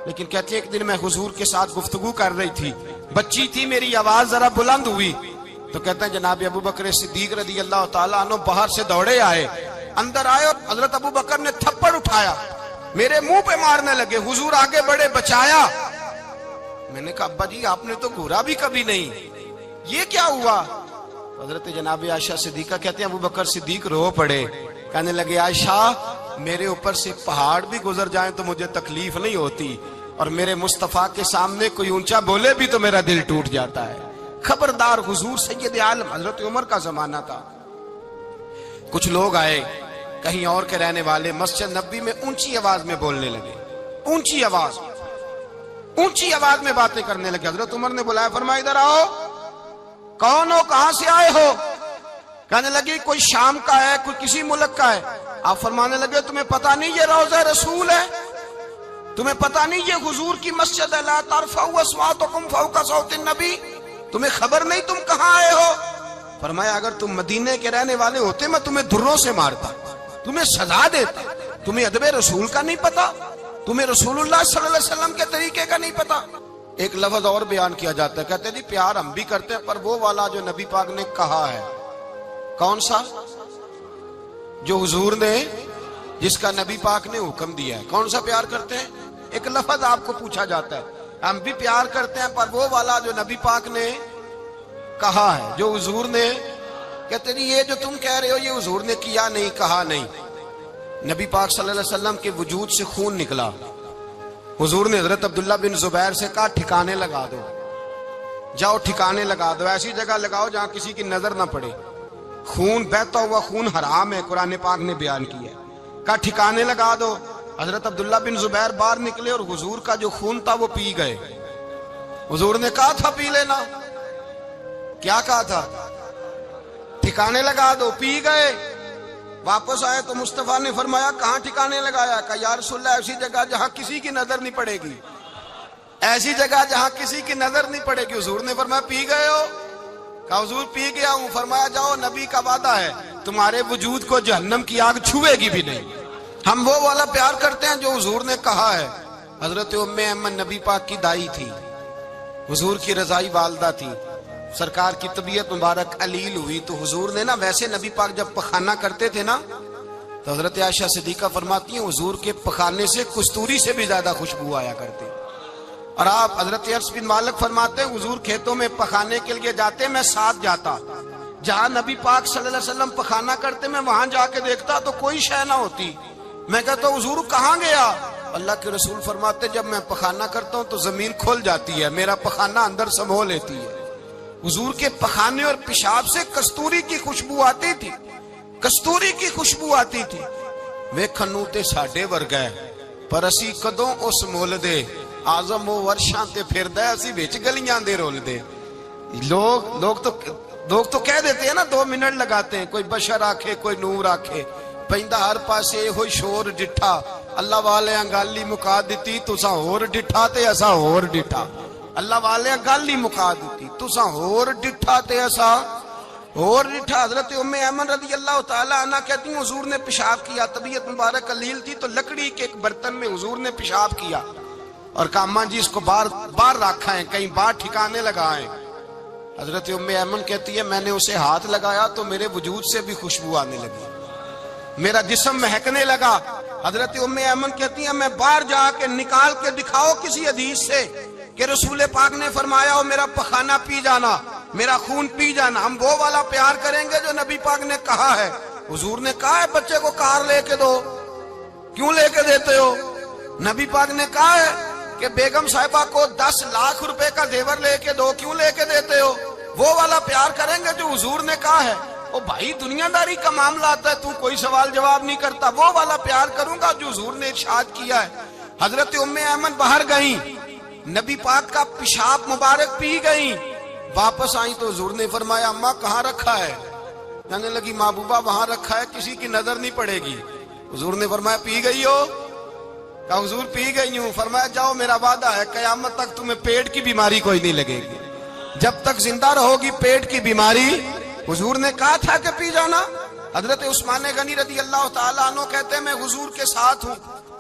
لیکن کہتے ہیں ایک دن میں حضور کے ساتھ گفتگو کر رہی تھی، بچی تھی، میری آواز ذرا بلند ہوئی، تو کہتے ہیں جناب ابو بکر صدیق رضی اللہ تعالیٰ عنہ باہر سے دوڑے آئے، اندر آئے اور حضرت ابو بکر نے تھپڑ اٹھایا، میرے منہ پہ مارنے لگے۔ حضور آگے بڑھے، بچایا۔ میں نے کہا ابا جی آپ نے تو گھورا بھی کبھی نہیں، یہ کیا ہوا؟ حضرت جناب عائشہ صدیقہ کہتے ہیں ابو بکر صدیق رو پڑے، کہنے لگے عائشہ میرے اوپر سے پہاڑ بھی گزر جائیں تو مجھے تکلیف نہیں ہوتی، اور میرے مصطفیٰ کے سامنے کوئی اونچا بولے بھی تو میرا دل ٹوٹ جاتا ہے۔ خبردار، حضور سید عالم، حضرت عمر کا زمانہ تھا، کچھ لوگ آئے کہیں اور کے رہنے والے، مسجد نبوی میں اونچی آواز میں بولنے لگے، اونچی آواز میں باتیں کرنے لگے۔ حضرت عمر نے بلایا، فرمایا ادھر آؤ، کون ہو، کہاں سے آئے ہو؟ کہنے لگے کوئی شام کا ہے، کوئی کسی ملک کا ہے۔ آپ فرمانے لگے تمہیں پتہ نہیں یہ روضہ رسول ہے؟ تمہیں پتہ نہیں یہ حضور کی مسجد ہے؟ لا ترفعوا اصواتکم فوق صوت النبی، تمہیں خبر نہیں تم کہاں آئے ہو؟ فرمایا اگر تم مدینے کے رہنے والے ہوتے میں تمہیں دھروں سے مارتا، تمہیں سزا دیتا۔ تمہیں ادب رسول کا نہیں پتا، تمہیں رسول اللہ صلی اللہ علیہ وسلم کے طریقے کا نہیں پتا۔ ایک لفظ اور بیان کیا جاتا ہے، کہتے ہیں جی پیار ہم بھی کرتے ہیں، پر وہ والا جو نبی پاک نے کہا ہے۔ کون سا؟ جو حضور نے، جس کا نبی پاک نے حکم دیا ہے۔ کون سا پیار کرتے ہیں؟ ایک لفظ آپ کو پوچھا جاتا ہے، ہم بھی پیار کرتے ہیں پر وہ والا جو نبی پاک نے کہا ہے، جو حضور نے۔ کہتے ہیں یہ جو تم کہہ رہے ہو یہ حضور نے کیا نہیں، کہا نہیں۔ نبی پاک صلی اللہ علیہ وسلم کے وجود سے خون نکلا، حضور نے حضرت عبداللہ بن زبیر سے کہا ٹھکانے لگا دو، جاؤ ٹھکانے لگا دو، ایسی جگہ لگاؤ جہاں کسی کی نظر نہ پڑے۔ خون بہتا ہوا خون حرام ہے، قرآن پاک نے بیان کیا ہے، کہا ٹھکانے لگا دو۔ حضرت عبداللہ بن زبیر باہر نکلے اور حضور کا جو خون تھا وہ پی گئے۔ حضور نے کہا تھا پی لینا، کیا کہا تھا؟ ٹھکانے لگا دو، پی گئے۔ واپس آئے تو مصطفیٰ نے فرمایا کہاں ٹھکانے لگایا؟ کہا یا رسول اللہ ایسی جگہ جہاں کسی کی نظر نہیں پڑے گی، ایسی جگہ جہاں کسی کی نظر نہیں پڑے گی۔ حضور نے فرمایا پی گئے ہو؟ کہا حضور پی گیا ہوں۔ فرمایا جاؤ نبی کا وعدہ ہے تمہارے وجود کو جہنم کی آگ چھوئے گی بھی نہیں۔ ہم وہ والا پیار کرتے ہیں جو حضور نے کہا ہے۔ حضرت ام ایمن نبی پاک کی دائی تھی، حضور کی رضائی والدہ تھی، سرکار کی طبیعت مبارک علیل ہوئی تو حضور نے نا، ویسے نبی پاک جب پخانہ کرتے تھے نا تو حضرت عائشہ صدیقہ فرماتی ہیں حضور کے پخانے سے کستوری سے بھی زیادہ خوشبو آیا کرتی۔ اور آپ حضرت انس بن مالک فرماتے ہیں حضور کھیتوں میں پخانے کے لیے جاتے، میں ساتھ جاتا، جہاں نبی پاک صلی اللہ علیہ وسلم پخانہ کرتے میں وہاں جا کے دیکھتا تو کوئی شے نہ ہوتی۔ میں کہتا ہوں حضور کہاں گیا؟ اللہ کے رسول فرماتے جب میں پخانہ کرتا ہوں تو زمین کھل جاتی ہے، میرا پخانہ اندر سمو لیتی ہے۔ حضور کے پخانے اور پیشاب سے کستوری کی خوشبو آتی تھی، کستوری کی خوشبو آتی تھی۔ ویکھن تے ساڈے ورگا ہے پر اسی کدوں اس مول دے، آزم و ورشاں تے پھردا ہے، اسی وچ گلیاں دے رول دے۔ لوگ تو کہہ دیتے ہیں نا 2 منٹ لگاتے ہیں، کوئی بشر آکھے کوئی نور آکھے، پیندا ہر پاسے ہوئی شور ڈٹھا، اللہ والے گل ہی مکا دیتی، تساں ہور ڈٹھا تے اساں ہور ڈٹھا۔ اللہ والے گل ہی مکا دیتی، تساں ہور ڈٹھا تے اساں اور ریٹھا حضرت ام ایمن رضی اللہ تعالیٰ عنہ کہتی ہیں حضور نے پیشاب کیا، طبیعت مبارک قلیل تھی تو لکڑی کے ایک برتن میں حضور نے پیشاب کیا اور کہا اماں جی اس کو باہر رکھا ہے، کہیں باہر ٹھکانے لگائیں۔ حضرت ام ایمن کہتی ہے میں نے اسے ہاتھ لگایا تو میرے وجود سے بھی خوشبو آنے لگی، میرا جسم مہکنے لگا۔ حضرت ام ایمن کہتی ہیں میں باہر جا کے نکال کے دکھاؤ کسی حدیث سے کہ رسول پاک نے فرمایا ہو میرا پخانہ پی جانا، میرا خون پی جانا، ہم وہ والا پیار کریں گے جو نبی پاک نے کہا ہے۔ حضور نے کہا ہے بچے کو کار لے کے دو، کیوں لے کے دیتے ہو؟ نبی پاک نے کہا ہے کہ بیگم صاحبہ کو 10 لاکھ روپے کا زیور لے کے دو، کیوں لے کے دیتے ہو؟ وہ والا پیار کریں گے جو حضور نے کہا ہے۔ او بھائی دنیا داری کا معاملہ آتا ہے، تو کوئی سوال جواب نہیں کرتا، وہ والا پیار کروں گا جو حضور نے ارشاد کیا ہے۔ حضرت ام ایمن باہر گئیں، نبی پاک کا پیشاب مبارک پی گئیں، واپس آئیں تو حضور نے فرمایا اماں کہاں رکھا ہے؟ کہنے لگی محبوبہ وہاں رکھا ہے، کسی کی نظر نہیں پڑے گی۔ حضور نے فرمایا پی گئی ہو؟ کہا حضور پی گئی ہوں۔ فرمایا جاؤ میرا وعدہ ہے قیامت تک تمہیں پیٹ کی بیماری کوئی نہیں لگے گی، جب تک زندہ رہو گی پیٹ کی بیماری۔ حضور نے کہا تھا کہ پی جانا۔ حضرت عثمان غنی رضی اللہ تعالیٰ عنہ کہتے ہیں میں حضور کے ساتھ ہوں،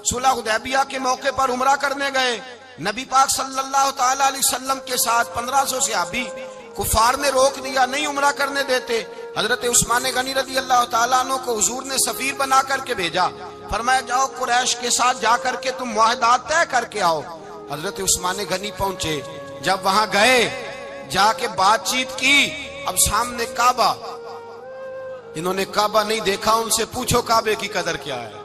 صلح حدیبیہ کے موقع پر عمرہ کرنے گئے، نبی پاک صلی اللہ تعالیٰ علیہ وسلم کے ساتھ 1500 صحابی، کفار نے روک دیا نہیں عمرہ کرنے دیتے۔ حضرت عثمان غنی رضی اللہ تعالیٰ عنہ کو حضور نے سفیر بنا کر کے بھیجا، فرمایا جاؤ قریش کے ساتھ جا کر کے تم معاہدات طے کر کے آؤ۔ حضرت عثمان غنی پہنچے، جب وہاں گئے جا کے بات چیت کی، اب سامنے کعبہ، جنہوں نے کعبہ نہیں دیکھا ان سے پوچھو کعبے کی قدر کیا ہے،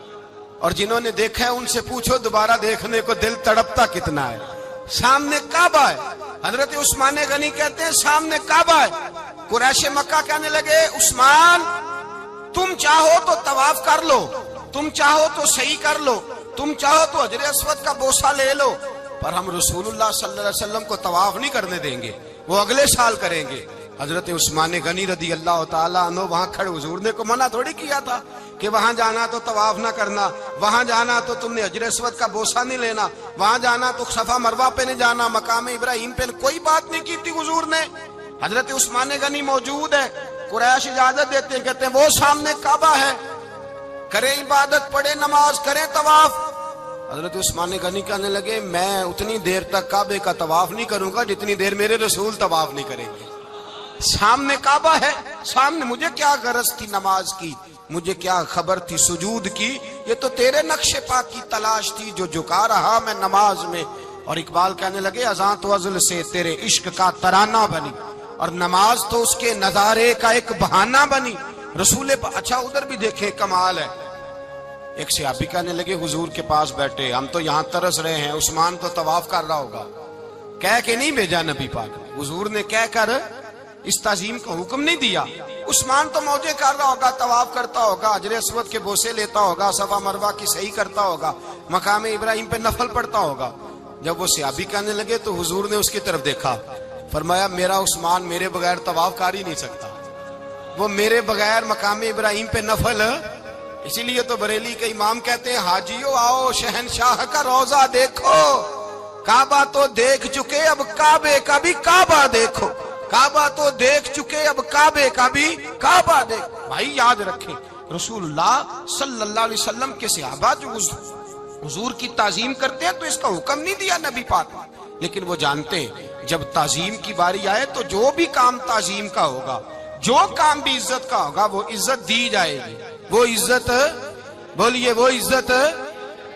اور جنہوں نے دیکھا ہے ان سے پوچھو دوبارہ دیکھنے کو دل تڑپتا کتنا ہے۔ سامنے کعبہ ہے، حضرت عثمان غنی کہتے ہیں سامنے کعبہ ہے۔ قریش مکہ کہنے لگے عثمان تم چاہو تو طواف کر لو، تم چاہو تو صحیح کر لو، تم چاہو تو حجر اسود کا بوسہ لے لو، پر ہم رسول اللہ صلی اللہ علیہ وسلم کو طواف نہیں کرنے دیں گے، وہ اگلے سال کریں گے۔ حضرت عثمان غنی رضی اللہ تعالیٰ عنہ وہاں کھڑے، حضور نے کو منع تھوڑی کیا تھا کہ وہاں جانا تو طواف نہ کرنا، وہاں جانا تو تم نے حجر اسود کا بوسہ نہیں لینا، وہاں جانا تو صفا مروہ پہ نہیں جانا، مقام ابراہیم پہ کوئی بات نہیں کی تھی حضور نے۔ حضرت عثمان غنی موجود ہے، قریش اجازت دیتے ہیں، کہتے ہیں وہ سامنے کعبہ ہے، کریں عبادت، پڑھیں نماز، کریں طواف۔ حضرت عثمان غنی کہنے لگے میں اتنی دیر تک کعبے کا طواف نہیں کروں گا جتنی دیر میرے رسول طواف نہیں کریں گے۔ سامنے کعبہ ہے، سامنے، مجھے کیا غرض تھی نماز کی، مجھے کیا خبر تھی سجود کی، یہ تو تیرے نقش پاک کی تلاش تھی جو جھکا رہا میں نماز میں۔ اور اقبال کہنے لگے اذان تو ازل سے تیرے عشق کا ترانہ بنی، اور نماز تو اس کے نظارے کا ایک بہانہ بنی۔ رسول اچھا ادھر بھی دیکھیں کمال ہے، ایک صحابی کہنے لگے حضور کے پاس بیٹھے ہم تو یہاں ترس رہے ہیں، عثمان تو طواف کر رہا ہوگا، کہہ کے نہیں بھیجا نبی پاک، حضور نے کہہ کر اس تعظیم کا حکم نہیں دیا۔ عثمان تو موجے کر رہا ہوگا، طواف کرتا ہوگا، حجر اسود کے بوسے لیتا ہوگا، صفا مروہ کی صحیح کرتا ہوگا، مقام ابراہیم پہ نفل پڑھتا ہوگا۔ جب وہ صحابی کہنے لگے تو حضور نے اس کی طرف دیکھا، فرمایا میرا عثمان میرے بغیر طواف کر ہی نہیں سکتا، وہ میرے بغیر مقام ابراہیم پہ نفل۔ اسی لیے تو بریلی کے امام کہتے ہیں حاجیو آؤ شہنشاہ کا روضہ دیکھو، کعبہ تو دیکھ چکے اب کعبے کا بھی کعبہ دیکھو، کعبہ تو دیکھ چکے اب کعبے کا بھی کعبہ دیکھو۔ بھائی یاد رکھیں رسول اللہ صلی اللہ علیہ وسلم کے صحابہ جو حضور کی تعظیم کرتے ہیں تو اس کا حکم نہیں دیا نبی پاک، لیکن وہ جانتے ہیں جب تعظیم کی باری آئے تو جو بھی کام تعظیم کا ہوگا، جو کام بھی عزت کا ہوگا وہ عزت دی جائے گی، وہ عزت بولیے، وہ عزت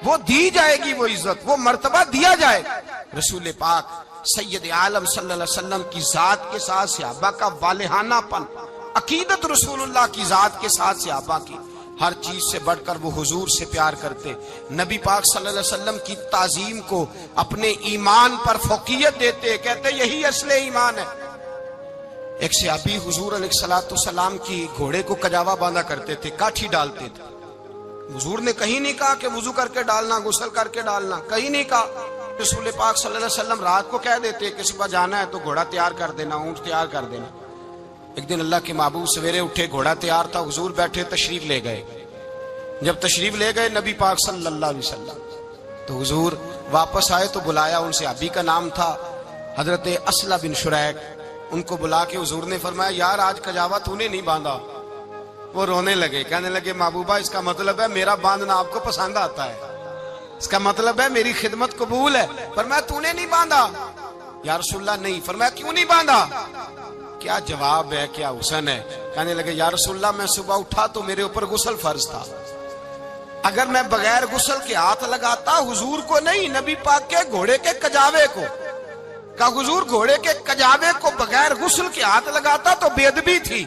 وہ دی جائے گی، وہ عزت وہ مرتبہ دیا جائے گا۔ رسول پاک سید عالم صلی اللہ علیہ وسلم کی ذات کے ساتھ صحابہ کا والہانہ پن، عقیدت رسول اللہ کی ذات کے ساتھ صحابہ کی، ہر چیز سے بڑھ کر وہ حضور سے پیار کرتے، نبی پاک صلی اللہ علیہ وسلم کی تعظیم کو اپنے ایمان پر فوقیت دیتے، کہتے یہی اصل ایمان ہے۔ ایک صحابی حضور علیہ السلام کی گھوڑے کو کجاوا باندھا کرتے تھے، کاٹھی ڈالتے تھے، حضور نے کہیں نہیں کہا کہ وضو کر کے ڈالنا، غسل کر کے ڈالنا، کہیں نہیں کہا۔ رسول پاک صلی اللہ علیہ وسلم رات کو کہہ دیتے کہ صبح جانا ہے تو گھوڑا تیار کر دینا، اونٹ تیار کر دینا۔ ایک دن اللہ کے محبوب سویرے اٹھے، گھوڑا تیار تھا، حضور بیٹھے تشریف لے گئے۔ جب تشریف لے گئے نبی پاک صلی اللہ علیہ وسلم تو حضور واپس آئے تو بلایا، ان سے ابھی کا نام تھا حضرت اسلہ بن شریک، ان کو بلا کے حضور نے فرمایا یار آج کجاوا تو نے نہیں باندھا. وہ رونے لگے, کہنے لگے محبوبہ اس کا مطلب ہے میرا باندھنا آپ کو پسند آتا ہے, اس کا مطلب ہے میری خدمت قبول ہے. فرمایا تو نے نہیں باندھا؟ یا رسول اللہ نہیں. فرمایا کیوں نہیں باندھا؟ کیا جواب ہے, کیا حسن ہے. کہنے لگے یا رسول اللہ میں صبح اٹھا تو میرے اوپر غسل فرض تھا, اگر میں بغیر غسل کے ہاتھ لگاتا حضور کو نہیں نبی پاک کے گھوڑے کے کجاوے کو, کہ حضور گھوڑے کے کجاوے کو بغیر غسل کے ہاتھ لگاتا تو بے ادبی تھی,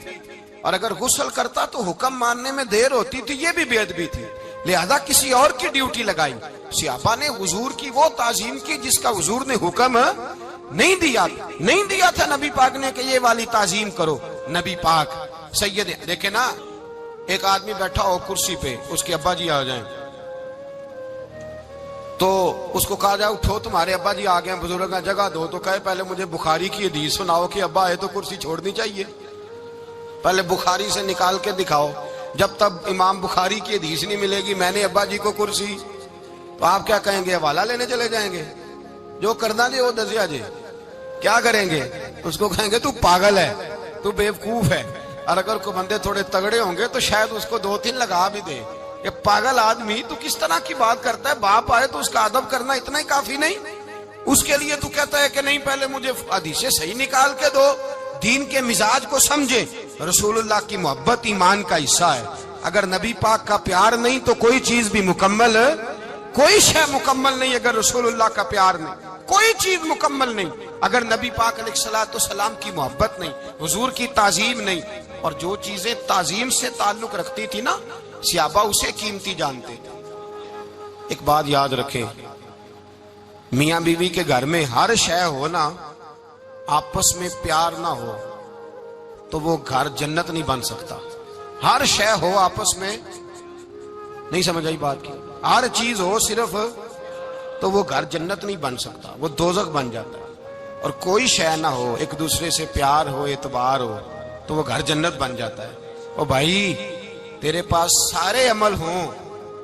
اور اگر غسل کرتا تو حکم ماننے میں دیر ہوتی تھی, یہ بھی بے ادبی تھی. لہذا کسی اور کی ڈیوٹی لگائی. صحابہ نے حضور کی وہ تعظیم کی جس کا حضور نے حکم نہیں دیا تھا نبی پاک نے کہ یہ والی تعظیم کرو. نبی پاک سید دیکھیں نا, ایک آدمی بیٹھا ہو کرسی پہ, اس کے ابا جی آ جائیں تو اس کو کہا جائے اٹھو تمہارے ابا جی آ گئے ہیں, بزرگ کا جگہ دو, تو کہے پہلے مجھے بخاری کی حدیث سناؤ کہ ابا آئے تو کرسی چھوڑنی چاہیے, پہلے بخاری سے نکال کے دکھاؤ. جب تک امام بخاری کی حدیث نہیں ملے گی میں نے ابا جی کو کرسی, تو آپ کیا کہیں گے, حوالہ لینے چلے جائیں گے, جو کرنا جی وہ دسیا جی, کیا کریں گے, اس کو کہیں گے تو پاگل ہے, تو بیوقوف ہے. اور اگر کوئی بندے تھوڑے تگڑے ہوں گے تو شاید اس کو 2-3 لگا بھی دے کہ پاگل آدمی تو کس طرح کی بات کرتا ہے, باپ آئے تو اس کا ادب کرنا اتنا ہی کافی نہیں, اس کے لیے تو کہتا ہے کہ نہیں پہلے مجھے حدیثیں صحیح نکال کے دو, دین کے مزاج کو سمجھے. رسول اللہ کی محبت ایمان کا حصہ ہے, اگر نبی پاک کا پیار نہیں تو کوئی چیز بھی مکمل, کوئی شے مکمل نہیں. اگر رسول اللہ کا پیار نہیں کوئی چیز مکمل نہیں, اگر نبی پاک علیہ الصلوۃ والسلام کی محبت نہیں, حضور کی تعظیم نہیں. اور جو چیزیں تعظیم سے تعلق رکھتی تھی نا صحابہ اسے قیمتی جانتے تھے. ایک بات یاد رکھیں, میاں بیوی کے گھر میں ہر شے ہو نا, آپس میں پیار نہ ہو تو وہ گھر جنت نہیں بن سکتا. ہر شے ہو آپس میں, نہیں سمجھ آئی بات کی, ہر چیز ہو صرف تو وہ گھر جنت نہیں بن سکتا, وہ دوزخ بن جاتا ہے. اور کوئی شے نہ ہو, ایک دوسرے سے پیار ہو, اعتبار ہو, تو وہ گھر جنت بن جاتا ہے. او بھائی تیرے پاس سارے عمل ہوں,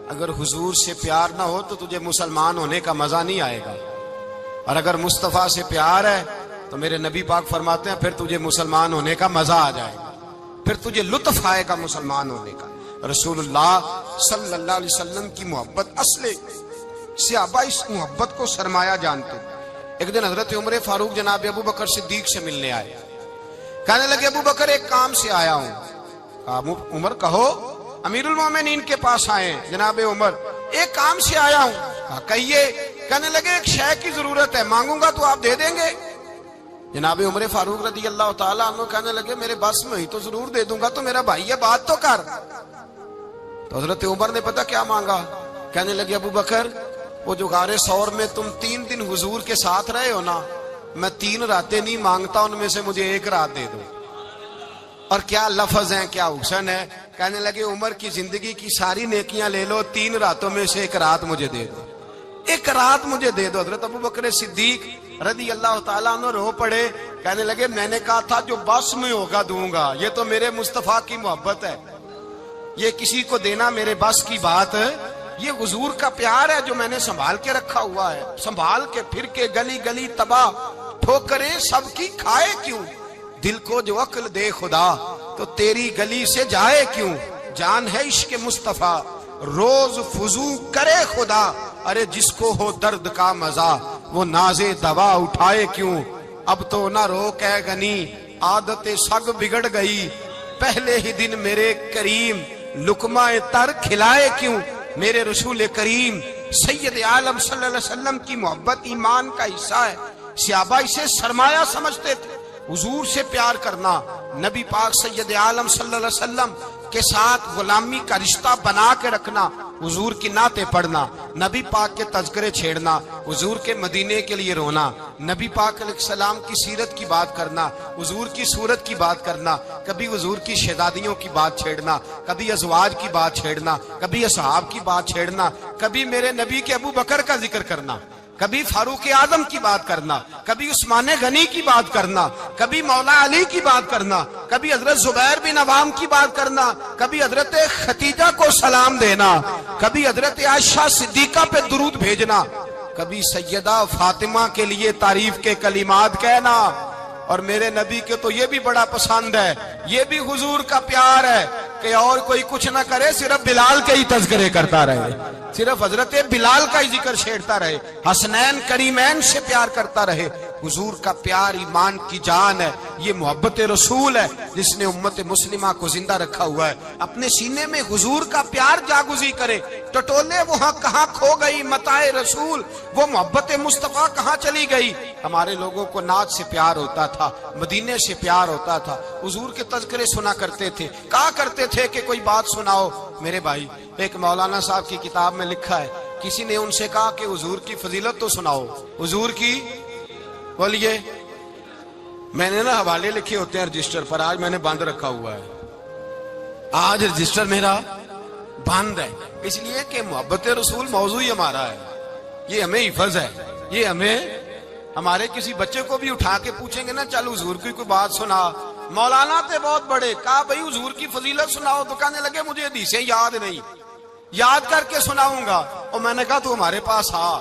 اگر حضور سے پیار نہ ہو تو تجھے مسلمان ہونے کا مزہ نہیں آئے گا, اور اگر مصطفیٰ سے پیار ہے تو میرے نبی پاک فرماتے ہیں پھر تجھے مسلمان ہونے کا مزہ آ جائے گا, پھر تجھے لطف آئے گا مسلمان ہونے کا. رسول اللہ صلی اللہ علیہ وسلم کی محبت اصل, صحابہ اس محبت کو سرمایہ جانتے. ایک دن حضرت عمر فاروق جناب ابو بکر صدیق سے ملنے آئے, کہنے لگے ابو بکر ایک کام سے آیا ہوں. عمر کہو. امیر المومنین کے پاس آئے, جناب عمر ایک کام سے آیا ہوں. کہیے. کہنے لگے ایک شے کی ضرورت ہے, مانگوں گا تو آپ دے دیں گے؟ جناب عمر فاروق رضی اللہ تعالیٰ عنہ کہنے لگے میرے بس میں ہی تو ضرور دے دوں گا, تو میرا بھائی یہ بات تو کر. تو حضرت عمر نے پتہ کیا مانگا, کہنے لگے ابو بکر وہ جو غار ثور میں تم 3 دن حضور کے ساتھ رہے ہو نا, میں 3 راتیں نہیں مانگتا, ان میں سے مجھے 1 رات دے دو. اور کیا لفظ ہیں, کیا حسن ہے. کہنے لگے عمر کی زندگی کی ساری نیکیاں لے لو, 3 راتوں میں سے 1 رات مجھے دے دو, 1 رات مجھے دے دو. حضرت ابو بکر صدیق رضی اللہ تعالیٰ عنہ رو پڑے, کہنے لگے میں نے کہا تھا جو بس میں ہوگا دوں گا, یہ تو میرے مصطفیٰ کی محبت ہے, یہ کسی کو دینا میرے بس کی بات ہے, یہ حضور کا پیار ہے جو میں نے سنبھال کے رکھا ہوا ہے. سنبھال کے پھر کے گلی گلی تباہ, ٹھوکریں سب کی کھائے کیوں, دل کو جو عقل دے خدا تو تیری گلی سے جائے کیوں. جان ہے عشق مصطفیٰ روز فضو کرے خدا, ارے جس کو ہو درد کا مزہ وہ ناز دوا اٹھائے کیوں. اب تو نہ روک ہے غنی عادت سگ بگڑ گئی, پہلے ہی دن میرے کریم لقمہ تر کھلائے کیوں. میرے رسول کریم سید عالم صلی اللہ علیہ وسلم کی محبت ایمان کا حصہ ہے. صحابہ اسے سرمایہ سمجھتے تھے. حضور سے پیار کرنا, نبی پاک سید عالم صلی اللہ علیہ وسلم کے ساتھ غلامی کا رشتہ بنا کے رکھنا, حضور کی نعتیں پڑھنا, نبی پاک کے تذکرے چھیڑنا, حضور کے مدینے کے لیے رونا, نبی پاک علیہ السلام کی سیرت کی بات کرنا, حضور کی صورت کی بات کرنا, کبھی حضور کی شہزادیوں کی بات چھیڑنا, کبھی ازواج کی بات چھیڑنا, کبھی اصحاب کی بات چھیڑنا, کبھی میرے نبی کے ابو بکر کا ذکر کرنا, کبھی فاروق اعظم کی بات کرنا, کبھی عثمان غنی کی بات کرنا, کبھی مولا علی کی بات کرنا, کبھی حضرت زبیر بن عوام کی بات کرنا, کبھی حضرت ختیجہ کو سلام دینا, کبھی حضرت عائشہ صدیقہ پہ درود بھیجنا, کبھی سیدہ فاطمہ کے لیے تعریف کے کلمات کہنا. اور میرے نبی کے تو یہ بھی بڑا پسند ہے، یہ بھی حضور کا پیار ہے کہ اور کوئی کچھ نہ کرے، صرف بلال کے ہی تذکرے کرتا رہے، صرف حضرت بلال کا ہی ذکر چھیڑتا رہے، حسنین کریمین سے پیار کرتا رہے۔ حضور کا پیار ایمان کی جان ہے، یہ محبت رسول ہے جس نے امت مسلمہ کو زندہ رکھا ہوا ہے۔ اپنے سینے میں حضور کا پیار جاگزی کرے، ٹٹولے وہاں کہاں کھو گئی متاع رسول، وہ محبت مصطفیٰ کہاں چلی گئی۔ ہمارے لوگوں کو نعت سے پیار ہوتا تھا، مدینے سے پیار ہوتا تھا، حضور کے تذکرے سنا کرتے تھے، کہا کرتے تھے کہ کوئی بات سناؤ۔ میرے بھائی، ایک مولانا صاحب کی کتاب میں لکھا ہے، کسی نے ان سے کہا کہ حضور کی فضیلت تو سناؤ، حضور کی، بولیے۔ میں نے نا حوالے لکھے ہوتے ہیں رجسٹر پر، آج میں نے بند رکھا ہوا ہے، آج رجسٹر میرا بند ہے، اس لیے کہ محبت رسول موضوع ہی ہمارا ہے، یہ ہمیں حفظ ہے، یہ ہمیں، ہمارے کسی بچے کو بھی اٹھا کے پوچھیں گے نا چل حضور کی کوئی بات سنا، مولانا تھے بہت بڑے، کہا بھائی حضور کی فضیلت سناؤ، تو کہنے لگے مجھے حدیثیں یاد نہیں، یاد کر کے سناؤں گا۔ اور میں نے کہا تو ہمارے پاس آ،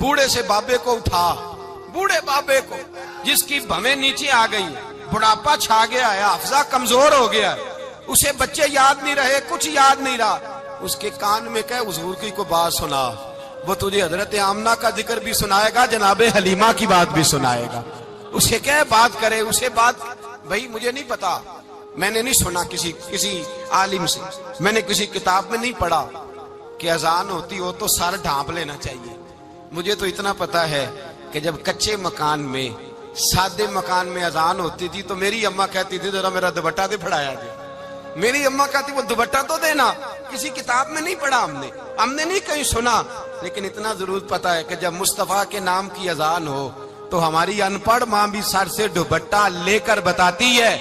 بوڑھے سے بابے کو اٹھا، بوڑھے بابے کو جس کی بھویں نیچے آ گئی، بڑھاپا چھا گیا ہے، حافظہ کمزور ہو گیا ہے، اسے بچے یاد نہیں رہے، کچھ یاد نہیں رہا، اس کے کان میں کہے حضور کی کوئی بات سنا، وہ تجھے حضرت آمنہ کا ذکر بھی سنائے گا، جناب حلیمہ کی بات بھی سنائے گا، اسے کہے بات کرے، اسے بات، بھائی مجھے نہیں پتا، میں نے نہیں سنا کسی عالم سے، میں نے کسی کتاب میں نہیں پڑھا کہ اذان ہوتی ہو تو سر ڈھانپ لینا چاہیے۔ مجھے تو اتنا پتا ہے کہ جب کچے مکان میں، سادے مکان میں اذان ہوتی تھی تو میری اماں کہتی تھی ذرا میرا دوپٹہ دے پھڑایا دے، میری اماں کہتی وہ دوپٹہ تو دینا، کسی کتاب میں نہیں پڑھا ہم نے نہیں کہیں سنا، لیکن اتنا ضرور پتا ہے کہ جب مصطفیٰ کے نام کی اذان ہو تو ہماری ان پڑھ ماں بھی سر سے دوپٹہ لے کر بتاتی ہے